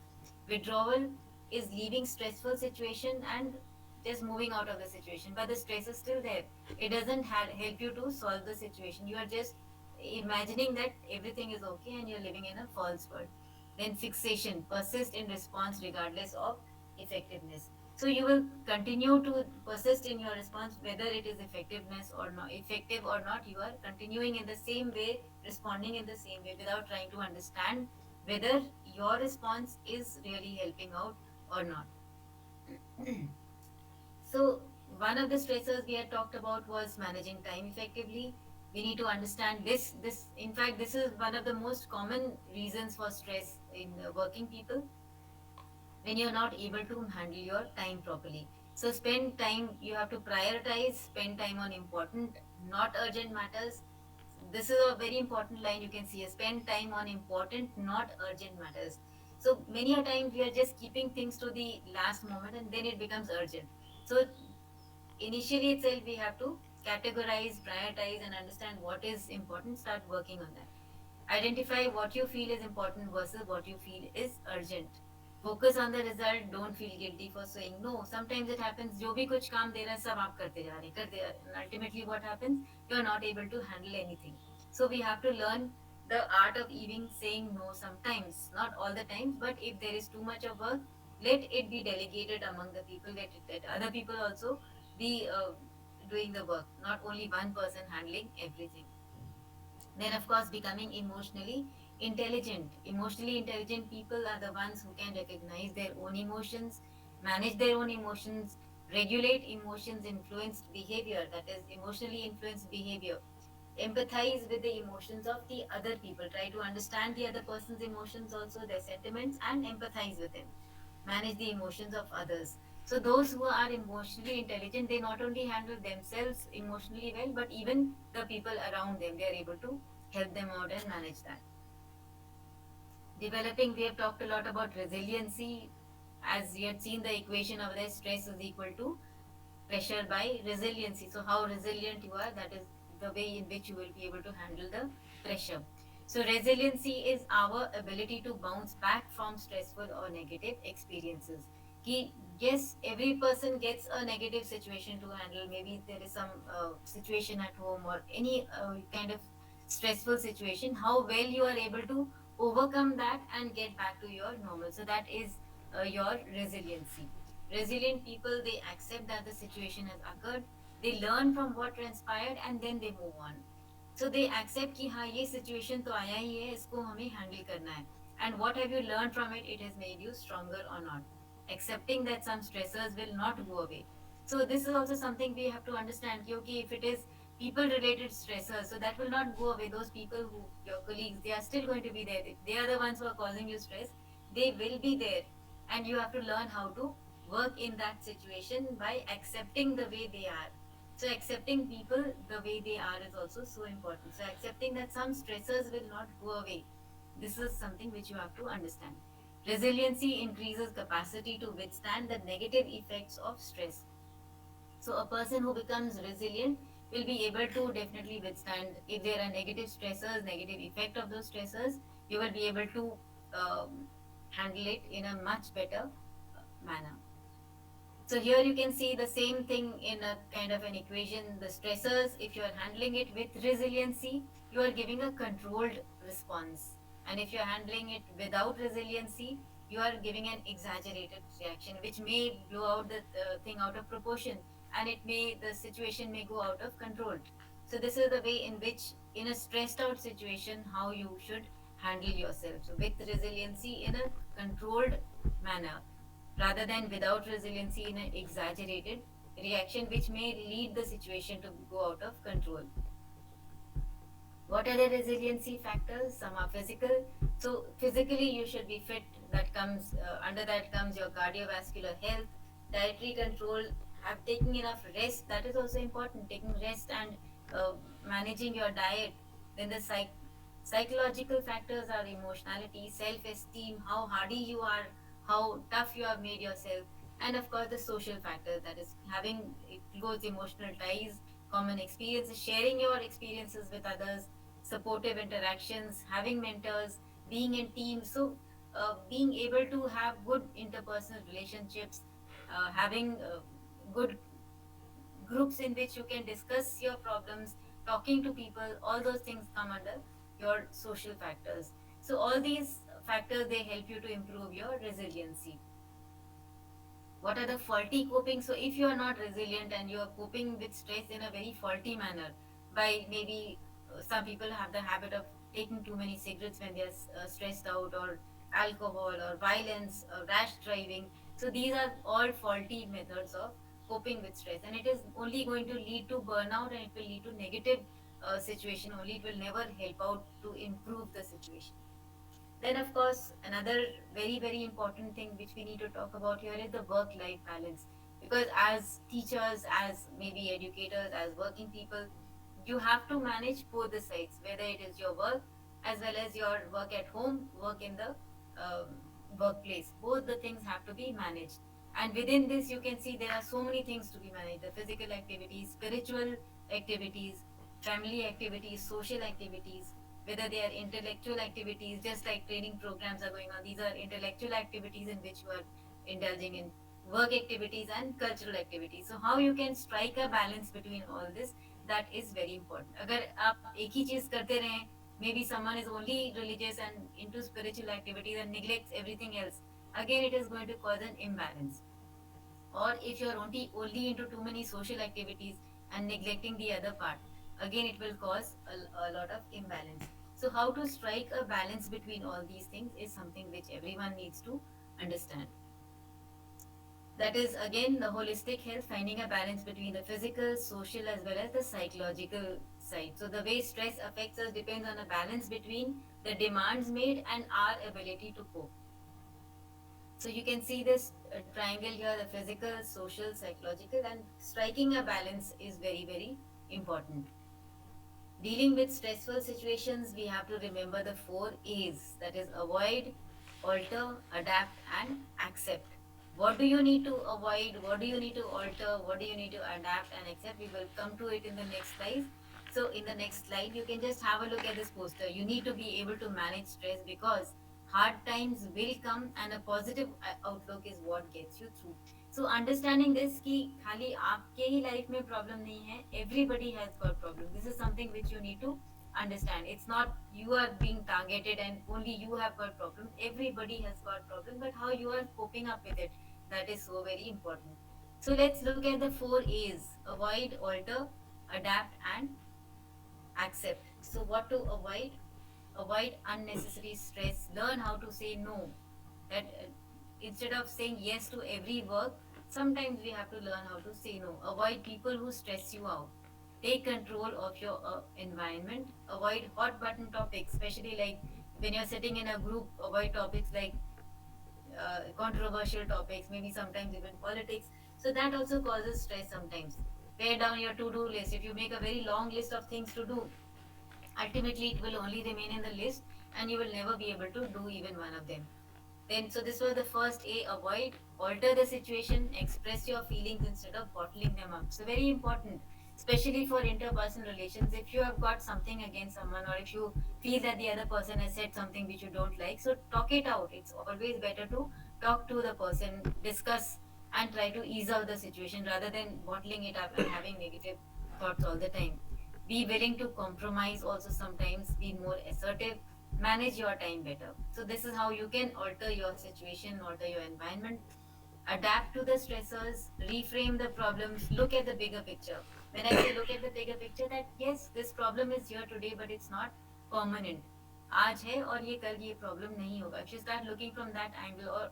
Withdrawal is leaving stressful situation and just moving out of the situation, but the stress is still there. It doesn't help you to solve the situation. You are just imagining that everything is okay and you're living in a false world. Then fixation, persist in response regardless of effectiveness. So you will continue to persist in your response whether it is effectiveness or not, effective or not. You are continuing in the same way, responding in the same way without trying to understand whether your response is really helping out or not. So one of the stressors we had talked about was managing time effectively. We need to understand this in fact this is one of the most common reasons for stress in working people, when you're not able to handle your time properly. So spend time, you have to prioritize, spend time on important, not urgent matters. This is a very important line you can see, spend time on important, not urgent matters. So many a time we are just keeping things to the last moment and then it becomes urgent. So initially itself we have to categorize, prioritize, and understand what is important, start working on that. Identify what you feel is important versus what you feel is urgent. Focus on the result, don't feel guilty for saying no. Sometimes it happens, जो भी कुछ काम दे रहा है सब आप करते जा रहे हैं, करते जा रहे हैं, and ultimately what happens, you are not able to handle anything. So we have to learn the art of even saying no sometimes, not all the times, but if there is too much of work, let it be delegated among the people, let other people also be doing the work, not only one person handling everything. Then, of course, becoming emotionally intelligent. Emotionally intelligent people are the ones who can recognize their own emotions, manage their own emotions, regulate emotions influenced behavior, that is, emotionally influenced behavior. Empathize with the emotions of the other people. Try to understand the other person's emotions, also their sentiments, and empathize with them. Manage the emotions of others. So those who are emotionally intelligent, they not only handle themselves emotionally well, but even the people around them, they are able to help them out and manage that. Developing, we have talked a lot about resiliency. As you had seen, the equation of the stress is equal to pressure by resiliency. So how resilient you are, that is the way in which you will be able to handle the pressure. So resiliency is our ability to bounce back from stressful or negative experiences. Ki, yes, every person gets a negative situation to handle. Maybe there is some situation at home or any kind of stressful situation. How well you are able to overcome that and get back to your normal. So that is your resiliency. Resilient people, they accept that the situation has occurred, they learn from what transpired and then they move on. So they accept कि हाँ ये situation तो आया ही है, इसको हमें handle करना है. And what have you learned from it? It has made you stronger or not. Accepting that some stressors will not go away. So this is also something we have to understand. कि, okay, if it is people related stressors, so that will not go away. Those people who your colleagues, they are still going to be there. If they are the ones who are causing you stress, they will be there, and you have to learn how to work in that situation by accepting the way they are. So accepting people the way they are is also so important. So accepting that some stressors will not go away, this is something which you have to understand. Resiliency increases capacity to withstand the negative effects of stress. So a person who becomes resilient will be able to definitely withstand if there are negative stressors, negative effect of those stressors. You will be able to handle it in a much better manner. So here you can see the same thing in a kind of an equation. The stressors, if you are handling it with resiliency, you are giving a controlled response. And if you are handling it without resiliency, you are giving an exaggerated reaction, which may blow out the thing out of proportion, and the situation may go out of control. So this is the way in which, in a stressed out situation, how you should handle yourself. So with resiliency in a controlled manner, rather than without resiliency in an exaggerated reaction, which may lead the situation to go out of control. What are the resiliency factors? Some are physical. So physically you should be fit. That comes under that comes your cardiovascular health, dietary control, have taken enough rest. That is also important. Taking rest and uh, managing your diet. Then the psychological factors are emotionality, self-esteem, how hardy you are, how tough you have made yourself, and of course the social factors. That is having close emotional ties, common experiences, sharing your experiences with others, supportive interactions, having mentors, being in teams. So, being able to have good interpersonal relationships, having good groups in which you can discuss your problems, talking to people, all those things come under your social factors. So, all these factors, they help you to improve your resiliency. What are the faulty coping? So if you are not resilient and you are coping with stress in a very faulty manner, by maybe some people have the habit of taking too many cigarettes when they are stressed out, or alcohol, or violence, or rash driving. So these are all faulty methods of coping with stress, and it is only going to lead to burnout, and it will lead to negative situation only. It will never help out to improve the situation. Then, of course, another very, very important thing which we need to talk about here is the work life balance. Because as teachers, as maybe educators, as working people, you have to manage both the sides, whether it is your work as well as your work at home, work in the workplace. Both the things have to be managed. And within this, you can see there are so many things to be managed: the physical activities, spiritual activities, family activities, social activities. whether they are intellectual activities, just like training programs are going on. These are intellectual activities in which you are indulging in, work activities and cultural activities. So how you can strike a balance between all this, that is very important. अगर आप एक ही चीज करते रहें, maybe someone is only religious and into spiritual activities and neglects everything else, again it is going to cause an imbalance. Or if you're only into too many social activities and neglecting the other part, again it will cause a lot of imbalance. So how to strike a balance between all these things is something which everyone needs to understand. That is again the holistic health, finding a balance between the physical, social, as well as the psychological side. So the way stress affects us depends on a balance between the demands made and our ability to cope. So you can see this triangle here, the physical, social, psychological, and striking a balance is very, very important. Dealing with stressful situations, we have to remember the four A's, that is, avoid, alter, adapt, and accept. What do you need to avoid? What do you need to alter? What do you need to adapt and accept? We will come to it in the next slide. So, in the next slide, you can just have a look at this poster. You need to be able to manage stress because hard times will come and a positive outlook is what gets you through. So understanding this कि खाली आपके ही life में problem नहीं है, everybody has got problem. This is something which you need to understand. It's not you are being targeted and only you have got problem. Everybody has got problem, but how you are coping up with it, that is so very important. So let's look at the four A's: avoid, alter, adapt, and accept. So what to avoid? Avoid unnecessary stress. Learn how to say no. That instead of saying yes to every work, sometimes we have to learn how to say no. Avoid people who stress you out. Take control of your environment. Avoid hot button topics, especially like when you're sitting in a group. Avoid topics like controversial topics, maybe sometimes even politics. So that also causes stress sometimes. Pare down your to-do list. If you make a very long list of things to do, ultimately it will only remain in the list and you will never be able to do even one of them. Then, so this was the first A: avoid, alter the situation, express your feelings instead of bottling them up. So very important, especially for interpersonal relations. If you have got something against someone, or if you feel that the other person has said something which you don't like, so talk it out. It's always better to talk to the person, discuss, and try to ease out the situation rather than bottling it up and having negative thoughts all the time. Be willing to compromise also sometimes, be more assertive, manage your time better. So this is how you can alter your situation, alter your environment, adapt to the stressors, reframe the problems, look at the bigger picture. When I say look at the bigger picture, that yes, this problem is here today, but it's not permanent. आज है और ये कल ये problem नहीं होगा. If you start looking from that angle, or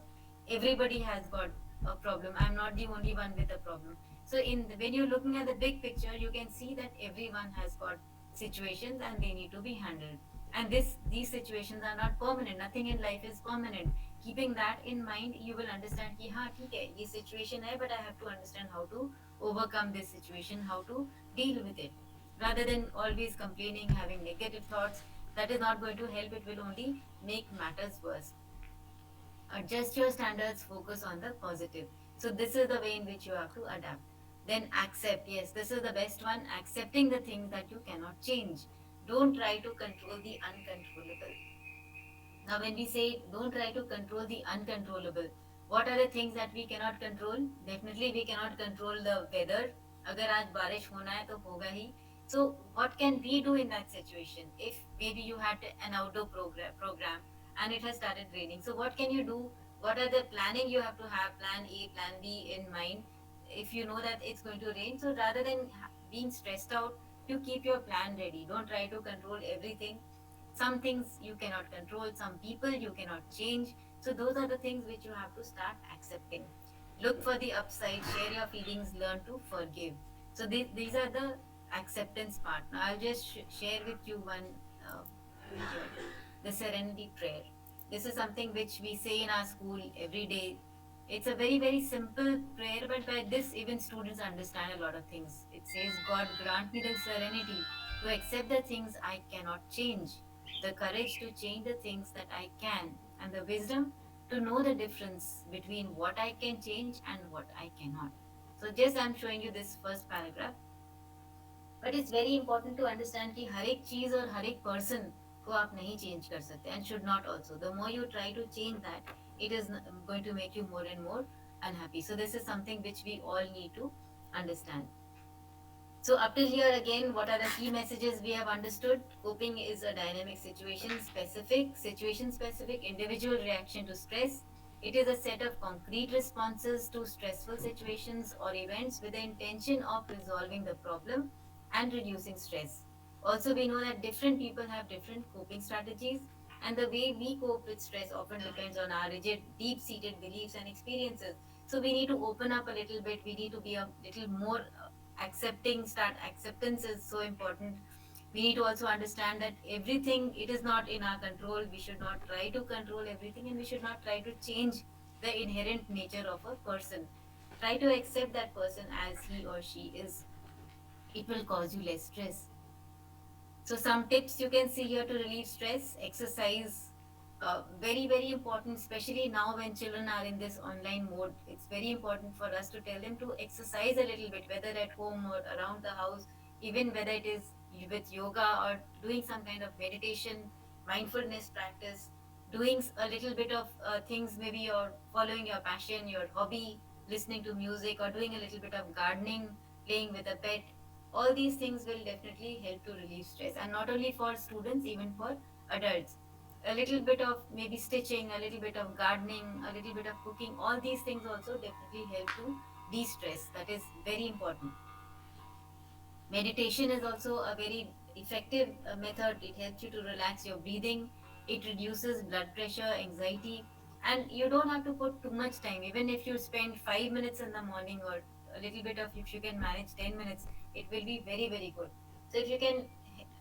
everybody has got a problem, I'm not the only one with a problem. So when you're looking at the big picture, you can see that everyone has got situations and they need to be handled. And these situations are not permanent. Nothing in life is permanent. Keeping that in mind, you will understand कि हाँ ठीक है ये situation है, but I have to understand how to overcome this situation, how to deal with it, rather than always complaining, having negative thoughts. That is not going to help. It will only make matters worse. Adjust your standards, focus on the positive. So this is the way in which you have to adapt. Then accept. Yes, this is the best one: accepting the things that you cannot change. Don't try to control the uncontrollable. Now, when we say don't try to control the uncontrollable, what are the things that we cannot control? Definitely, we cannot control the weather. अगर आज बारिश होना है तो होगा ही. So, what can we do in that situation? If maybe you had an outdoor program and it has started raining, so what can you do? What are the planning you have to have? Plan A, plan B in mind. If you know that it's going to rain, so rather than being stressed out, you keep your plan ready. Don't try to control everything. Some things you cannot control, some people you cannot change. So those are the things which you have to start accepting. Look for the upside, share your feelings, learn to forgive. So these are the acceptance part. Now I'll just share with you one uh, here, the serenity prayer. This is something which we say in our school every day. It's a very, very simple prayer, but by this, even students understand a lot of things. It says, God grant me the serenity to accept the things I cannot change, the courage to change the things that I can, and the wisdom to know the difference between what I can change and what I cannot. So, just I'm showing you this first paragraph. But it's very important to understand कि हर एक चीज और हर एक person को आप नहीं change कर सकते, and should not also. The more you try to change that, it is going to make you more and more unhappy. So this is something which we all need to understand. So up till here again, what are the key messages we have understood? Coping is a dynamic situation specific individual reaction to stress. It is a set of concrete responses to stressful situations or events with the intention of resolving the problem and reducing stress. Also, we know that different people have different coping strategies, and the way we cope with stress often depends on our rigid, deep seated beliefs and experiences. So, we need to open up a little bit, we need to be a little more accepting. Start acceptance is so important. We need to also understand that everything, it is not in our control. We should not try to control everything, and we should not try to change the inherent nature of a person. Try to accept that person as he or she is. It will cause you less stress. So some tips you can see here to relieve stress: exercise, very very important, especially now when children are in this online mode. It's very important for us to tell them to exercise a little bit, whether at home or around the house, even whether it is with yoga or doing some kind of meditation, mindfulness practice, doing a little bit of things, maybe you're following your passion, your hobby, listening to music, or doing a little bit of gardening, playing with a pet. All these things will definitely help to relieve stress, and not only for students, even for adults. A little bit of maybe stitching, a little bit of gardening, a little bit of cooking, all these things also definitely help to de-stress. That is very important. Meditation is also a very effective method. It helps you to relax your breathing. It reduces blood pressure, anxiety, and you don't have to put too much time. Even if you spend 5 minutes in the morning, or a little bit of, if you can manage 10 minutes, it will be very very good. So if you can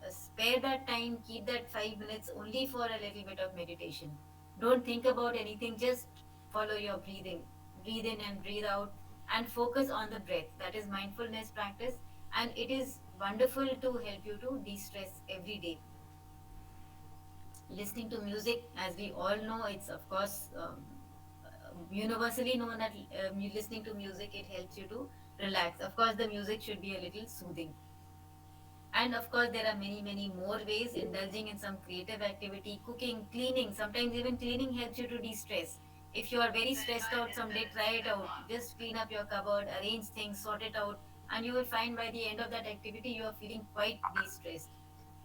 spare that time, keep that 5 minutes only for a little bit of meditation. Don't think about anything. Just follow your breathing. Breathe in and breathe out, and focus on the breath. That is mindfulness practice, and it is wonderful to help you to de-stress every day. Listening to music, as we all know, it's of course universally known that listening to music, it helps you to relax. Of course the music should be a little soothing. And of course, there are many, many more ways. Indulging in some creative activity, cooking, cleaning. Sometimes even cleaning helps you to de stress. If you are very stressed out someday, try it out. Just clean up your cupboard, arrange things, sort it out, and you will find by the end of that activity, you are feeling quite de stressed.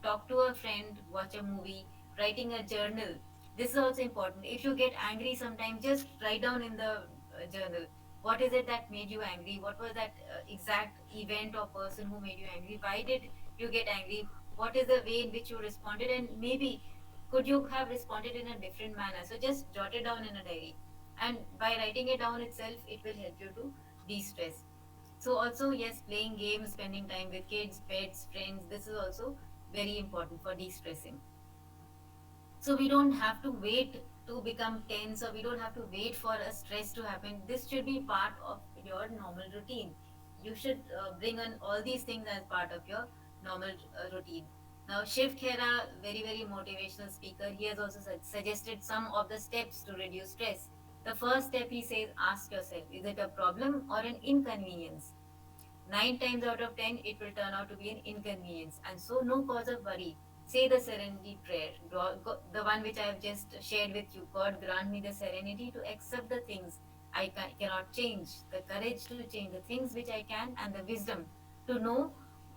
Talk to a friend, watch a movie, writing a journal. This is also important. If you get angry sometimes, just write down in the journal, what is it that made you angry? What was that exact event or person who made you angry? Why did you get angry? What is the way in which you responded? And maybe could you have responded in a different manner? So just jot it down in a diary. And by writing it down itself, it will help you to de stress. So also, yes, playing games, spending time with kids, pets, friends, this is also very important for de-stressing. So we don't have to wait to become tense, or we don't have to wait for a stress to happen. This should be part of your normal routine. You should bring on all these things as part of your normal routine. Now, Shiv Khera, very very motivational speaker, he has also suggested some of the steps to reduce stress. The first step, he says, ask yourself, is it a problem or an inconvenience? 9 times out of 10, it will turn out to be an inconvenience, and so no cause of worry. Say the serenity prayer, the one which I have just shared with you. God, grant me the serenity to accept the things I cannot change, the courage to change the things which I can, and the wisdom to know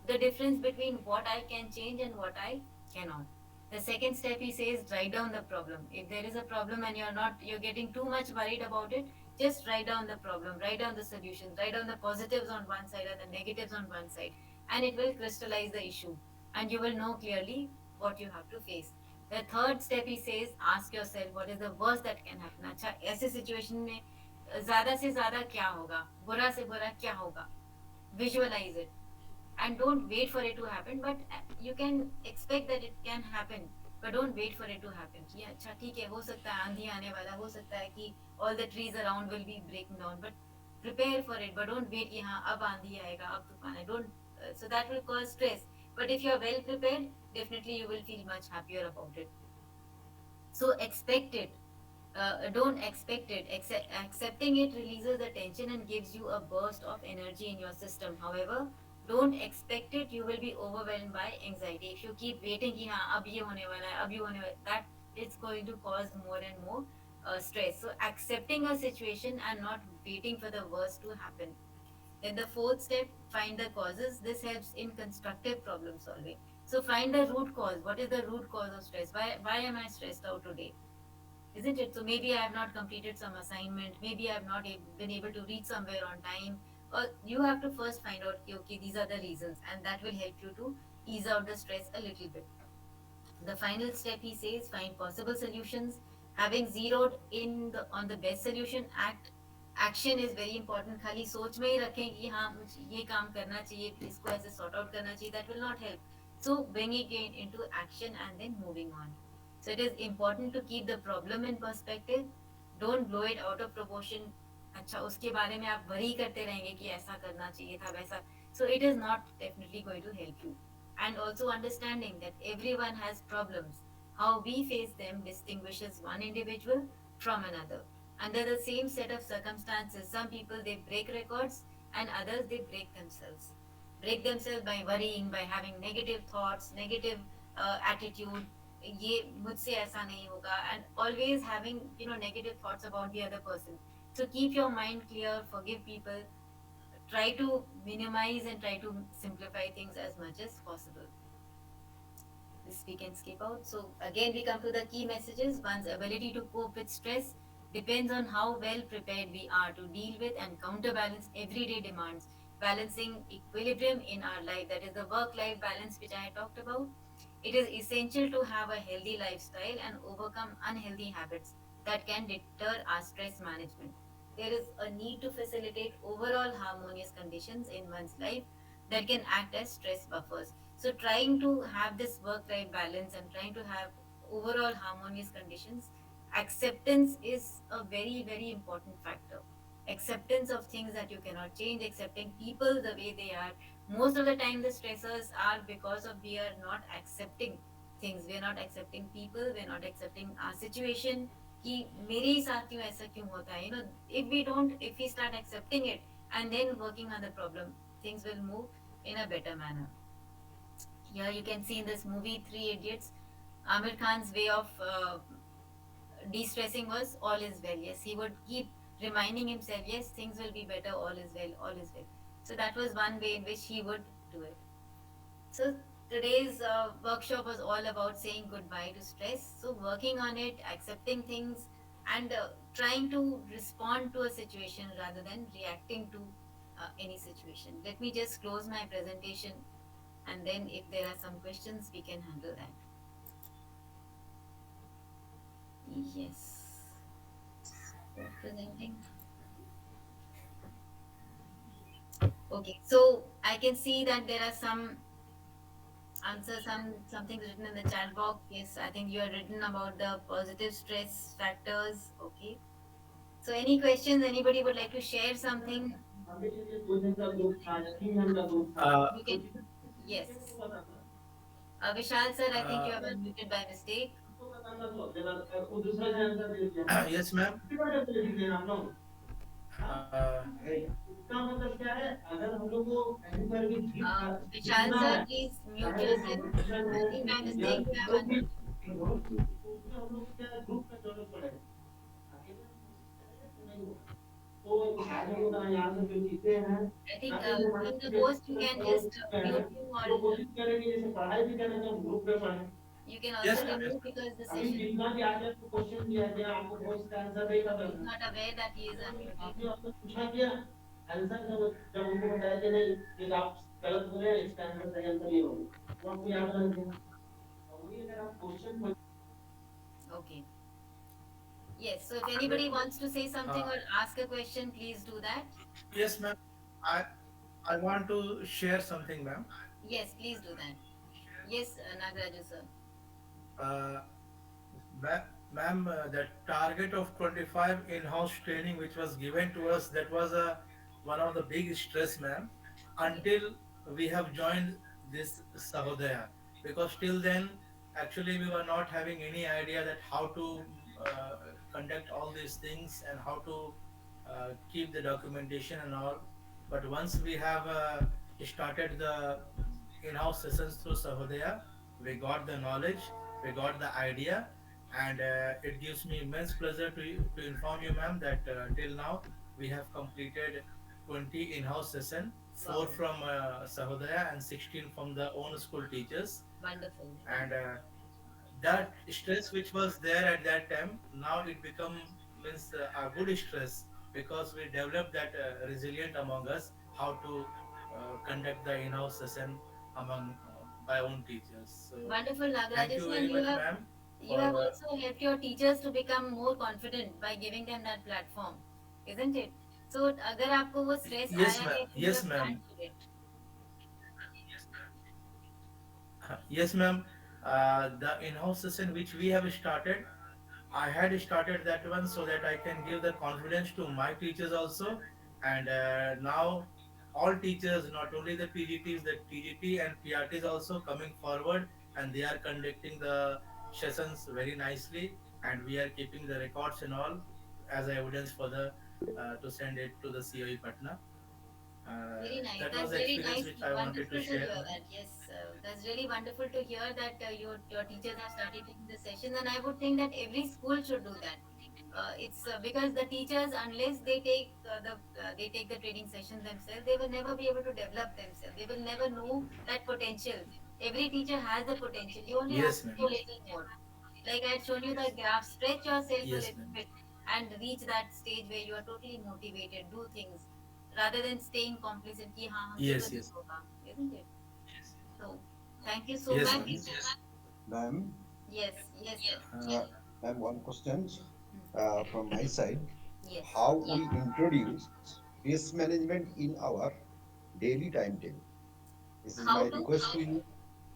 the difference between what I can change and what I cannot. The second step, he says, write down the problem. If there is a problem and you're getting too much worried about it, just write down the problem, write down the solutions, write down the positives on one side and the negatives on one side, and it will crystallize the issue, and you will know clearly what you have to face. The third step, he says, ask yourself, what is the worst that can happen? अच्छा, ऐसे situation में ज्यादा से ज्यादा क्या होगा, बुरा से बुरा क्या होगा? Visualize it, and don't wait for it to happen, but you can expect that it can happen, but don't wait for it to happen कि अच्छा ठीक है, हो सकता है आंधी आने वाला, हो सकता है कि all the trees around will be breaking down, but prepare for it, but don't wait कि हाँ अब आंधी आएगा, अब तूफान है. Don't so that will cause stress. But if you are well prepared, definitely you will feel much happier about it. So expect it. Don't expect it. Accepting it releases the tension and gives you a burst of energy in your system. However, Don't expect it. You will be overwhelmed by anxiety if you keep waiting कि हाँ अब ये होने वाला है, अब ये होने वाला, that it's going to cause more and more stress. So accepting a situation and not waiting for the worst to happen. Then the fourth step, find the causes. This helps in constructive problem solving. So find the root cause. What is the root cause of stress? Why am I stressed out today? Isn't it? So maybe I have not completed some assignment. Maybe I have not been able to reach somewhere on time. Or you have to first find out, okay, these are the reasons, and that will help you to ease out the stress a little bit. The final step, he says, find possible solutions. Having zeroed in on the best solution, action is very important. खाली सोच में ही रखें कि हाँ मुझे ये काम करना चाहिए, इसको ऐसे sort out करना चाहिए, that will not help. So bringing it into action and then moving on. So it is important to keep the problem in perspective. Don't blow it out of proportion. अच्छा उसके बारे में आप worry करते रहेंगे कि ऐसा करना चाहिए था वैसा. So it is not definitely going to help you. And also understanding that everyone has problems. How we face them distinguishes one individual from another. Under the same set of circumstances, some people they break records and others they break themselves. Break themselves by worrying, by having negative thoughts, negative attitude. ये मुझसे ऐसा नहीं होगा, and always having negative thoughts about the other person. So keep your mind clear, forgive people, try to minimize and try to simplify things as much as possible. This we can skip out. So again, we come to the key messages. One's ability to cope with stress depends on how well prepared we are to deal with and counterbalance everyday demands, balancing equilibrium in our life. That is the work-life balance which I talked about. It is essential to have a healthy lifestyle and overcome unhealthy habits that can deter our stress management. There is a need to facilitate overall harmonious conditions in one's life that can act as stress buffers. So, trying to have this work life balance and trying to have overall harmonious conditions, acceptance is a very, very important factor. Acceptance of things that you cannot change, accepting people the way they are. Most of the time, the stressors are because of we are not accepting things. We are not accepting people. We are not accepting our situation. कि मेरे ही साथ क्यों ऐसा क्यों होता है, if we start accepting it and then working on the problem, things will move in a better manner. Here you can see in this movie Three Idiots, Amir Khan's way of de-stressing was all is well. Yes, he would keep reminding himself, yes, things will be better, all is well, all is well. So that was one way in which he would do it. So today's workshop was all about saying goodbye to stress. So working on it, accepting things, and trying to respond to a situation rather than reacting to any situation. Let me just close my presentation, and then if there are some questions, we can handle that. Yes. So presenting. Okay. So I can see that there are some answer something written in the chat box. Yes, I think you have written about the positive stress factors. Okay. So any questions? Anybody would like to share something? You can. Yes. Vishal sir, I think you have unmuted by mistake. Yes, ma'am. Uh, Vishal sir, please mute yourself. I think by mistake you have unmuted. I think being the host, you can just mute him, or you can also yes, ma'am. remove Yes, because the ma'am. session he's not aware that he is unmuted. Okay. Yes. So if anybody wants to say something or ask a question, please do that. Yes, ma'am. I I want to share something, ma'am. Yes, please do that. Yes, Nagaraju sir. Uh, Ma'am, the target of 25 in-house training which was given to us, that was one of the big stress, ma'am, Yes. until we have joined this Sahodaya. Because till then, actually, we were not having any idea that how to uh, conduct all these things and how to keep the documentation and all. But once we have started the in-house sessions through Sahodaya. We got the knowledge, we got the idea, and it gives me immense pleasure to inform you, ma'am, that till now we have completed 20 in-house session, four Wow. from Sahodaya and 16 from the own school teachers, Wonderful. and that stress which was there at that time, now it become means a good stress, because we developed that resilient among us how to conduct the in-house session among by own teachers. So Wonderful, thank Nagaraj. you And very much, ma'am, you for have also helped your teachers to become more confident by giving them that platform, isn't it? So अगर आपको वो stress yes आया ma'am, है, you yes have ma'am. planned for it. Yes, ma'am. The in-house session which we have started, I had started that one so that I can give the confidence to my teachers also, and now all teachers, not only the PGTs, the TGT and PRTs also coming forward, and they are conducting the sessions very nicely, and we are keeping the records and all as evidence for the to send it to the COE Patna. Very nice. That was That's the really experience nice. which I wanted to Wonderful to share, hear ma'am. that. Yes, that's really wonderful to hear that your teachers have started taking the sessions, and I would think that every school should do that. It's because the teachers, unless they take the training sessions themselves, they will never be able to develop themselves. They will never know that potential. Every teacher has the potential. You only have Yes, to ma'am. do a little more. Like I had shown you the graph, stretch yourself a Yes, little ma'am. bit and reach that stage where you are totally motivated. Do things rather than staying complicit कि हाँ हमसे तो Yes, नहीं yes. होगा, isn't it? So thank you so Yes, much. ma'am. Ma'am, ma'am, Yes, yes, sir. ma'am, one question Hmm. from my side. Yes. How we introduce risk management in our daily timetable? This is my How to? request to you.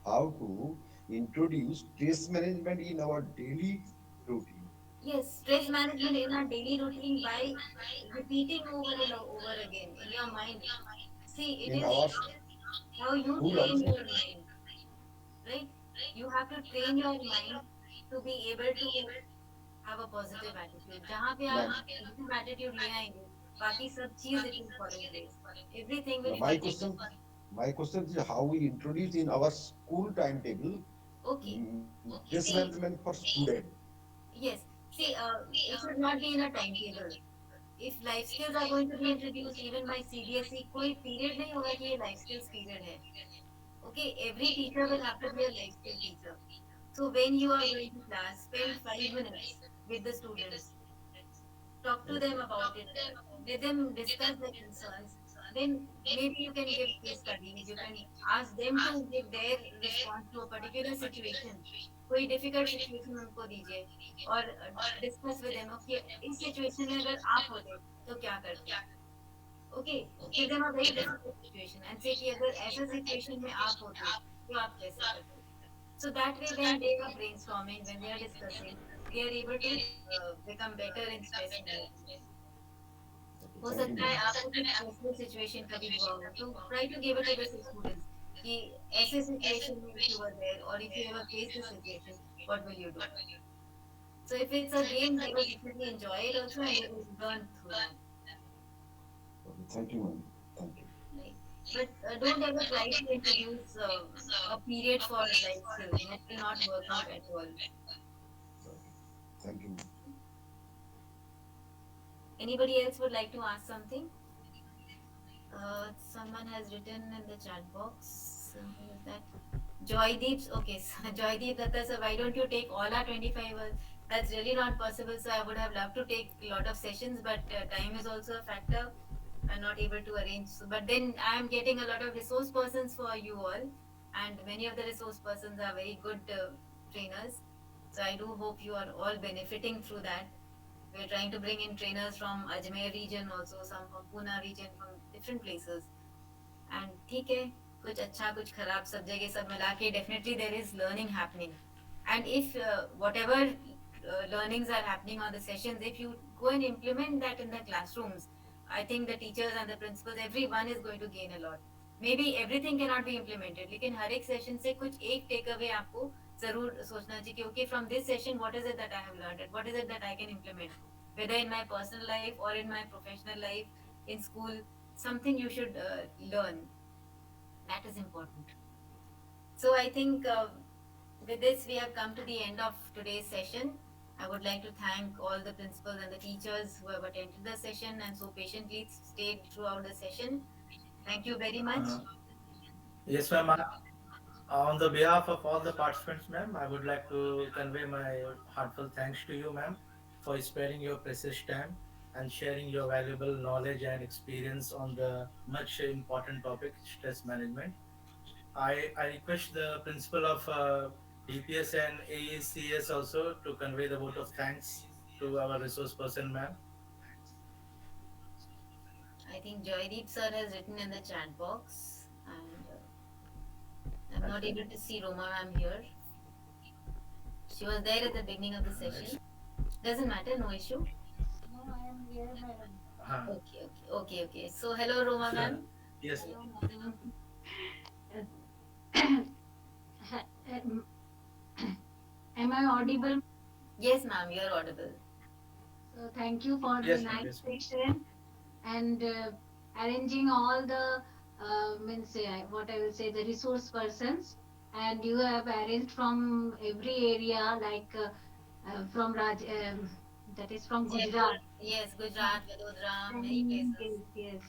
How to introduce stress management in our daily routine Yes, stress management in our daily routine by repeating over and over again in your mind. See, it in is our how you school train also? your mind, right? You have to train your mind to be able to have a positive attitude. जहाँ पे आप Ma'am, positive attitude ले आएंगे, बाकी सब चीज it will fall in place. Everything will now fall in place. my question is how we introduce in our school timetable Okay. risk See, management for student. yes. See, it should not be in a timetable. If life skills are going to be introduced even by CBSE, कोई period नहीं होगा कि ये life skills period है. Okay, every teacher will have to be a life skill teacher. So when you are going to class, spend 5 minutes with the students, talk to them Okay. about it, let them discuss their concerns. Then maybe you can give case studies. You can ask them to give their response to a particular situation. कोई difficult situation उनको दीजिए और discuss with them. Okay, इस situation में अगर आप होते तो क्या करते? Okay, give them a very difficult situation and say कि अगर ऐसा situation में आप होते तो आप कैसे करते? So that way, when they are brainstorming, when they are discussing, they are able to become better in stress management. Okay, हो thank you, सकता है ma'am. आपको कुछ स्ट्रेसफुल सिचुएशन कभी हुआ हो तो try to give it to the students कि ऐसे सिचुएशन में इफ यू वर देयर और if you ever face this situation what will you do so if it's a game they will definitely enjoy it also and they will learn through that, Okay, thank you, ma'am. Thank you. right? But don't ever try to introduce a period for life skills. That will not work out at all. Okay, thank you. Anybody else would like to ask something? Someone has written in the chat box. Who is that? Joydeep's okay. So Joydeep Datta, so why don't you take all our 25 hours? That's really not possible. So I would have loved to take a lot of sessions, but time is also a factor. I'm not able to arrange. So, but then I am getting a lot of resource persons for you all, and many of the resource persons are very good trainers. So I do hope you are all benefiting through that. We're trying to bring in trainers from Ajmer region also, some from Pune region, from different places. And ठीक है कुछ अच्छा कुछ खराब सब जगह सब मिला के definitely there is learning happening. And if whatever learnings are happening on the sessions, if you go and implement that in the classrooms, I think the teachers and the principals, everyone is going to gain a lot. Maybe everything cannot be implemented, लेकिन हर एक session से कुछ एक take away आपको जरूर सोचना चाहिए कि okay from this session what is it that I have learned and what is it that I can implement, whether in my personal life or in my professional life, in school, something you should learn. That is important. So I think with this we have come to the end of today's session. I would like to thank all the principals and the teachers who have attended the session and so patiently stayed throughout the session. Thank you very much. Uh, yes, ma'am. On the behalf of all the participants, ma'am, I would like to convey my heartfelt thanks to you, ma'am, for sparing your precious time and sharing your valuable knowledge and experience on the much important topic, stress management. I request the principal of DPS and AECS also to convey the vote of thanks to our resource person, ma'am. I think Joydeep sir has written in the chat box, and I'm not Okay. able to see Roma ma'am here. She was there at the beginning of the It's, session. Doesn't matter, no issue. No, I am here, madam. Okay, okay, okay, okay. So hello Roma ma'am. yes, Hello, madam. Am am I audible? Yes, ma'am, you're audible. So thank you for the yes, ma'am, nice yes, ma'am. session and arranging all the means what I will say the resource persons, and you have arranged from every area like from that is from Jaipur, Gujarat. yes, Uh, Gujarat, Vadodara, many Then, places. yes, yes.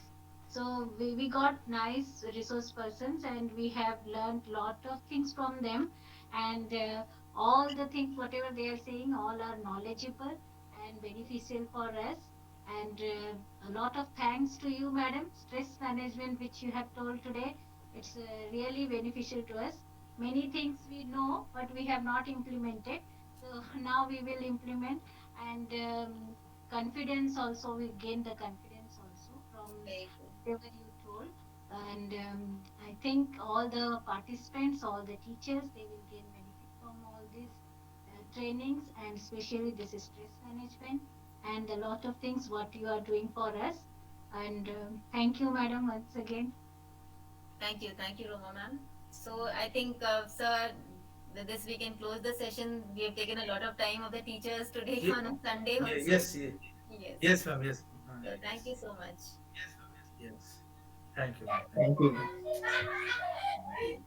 So we got nice resource persons and we have learned lot of things from them, and all the things whatever they are saying all are knowledgeable and beneficial for us. And a lot of thanks to you, madam. Stress management which you have told today, it's really beneficial to us. Many things we know but we have not implemented. So now we will implement, and confidence also we gain the confidence also from Very true. whatever you told. And I think all the participants, all the teachers, they will gain benefit from all these trainings, and especially this is stress management and a lot of things what you are doing for us. And thank you, madam, once again. Thank you, Roma ma'am. So I think, sir, this we can close the session. We have taken a lot of time of the teachers today Ye- on a Sunday also. yes, Yes. yes, ma'am, yes. So thank you Yes, so much. yes. Thank you, ma'am. Thank Thank you. you. Thank you.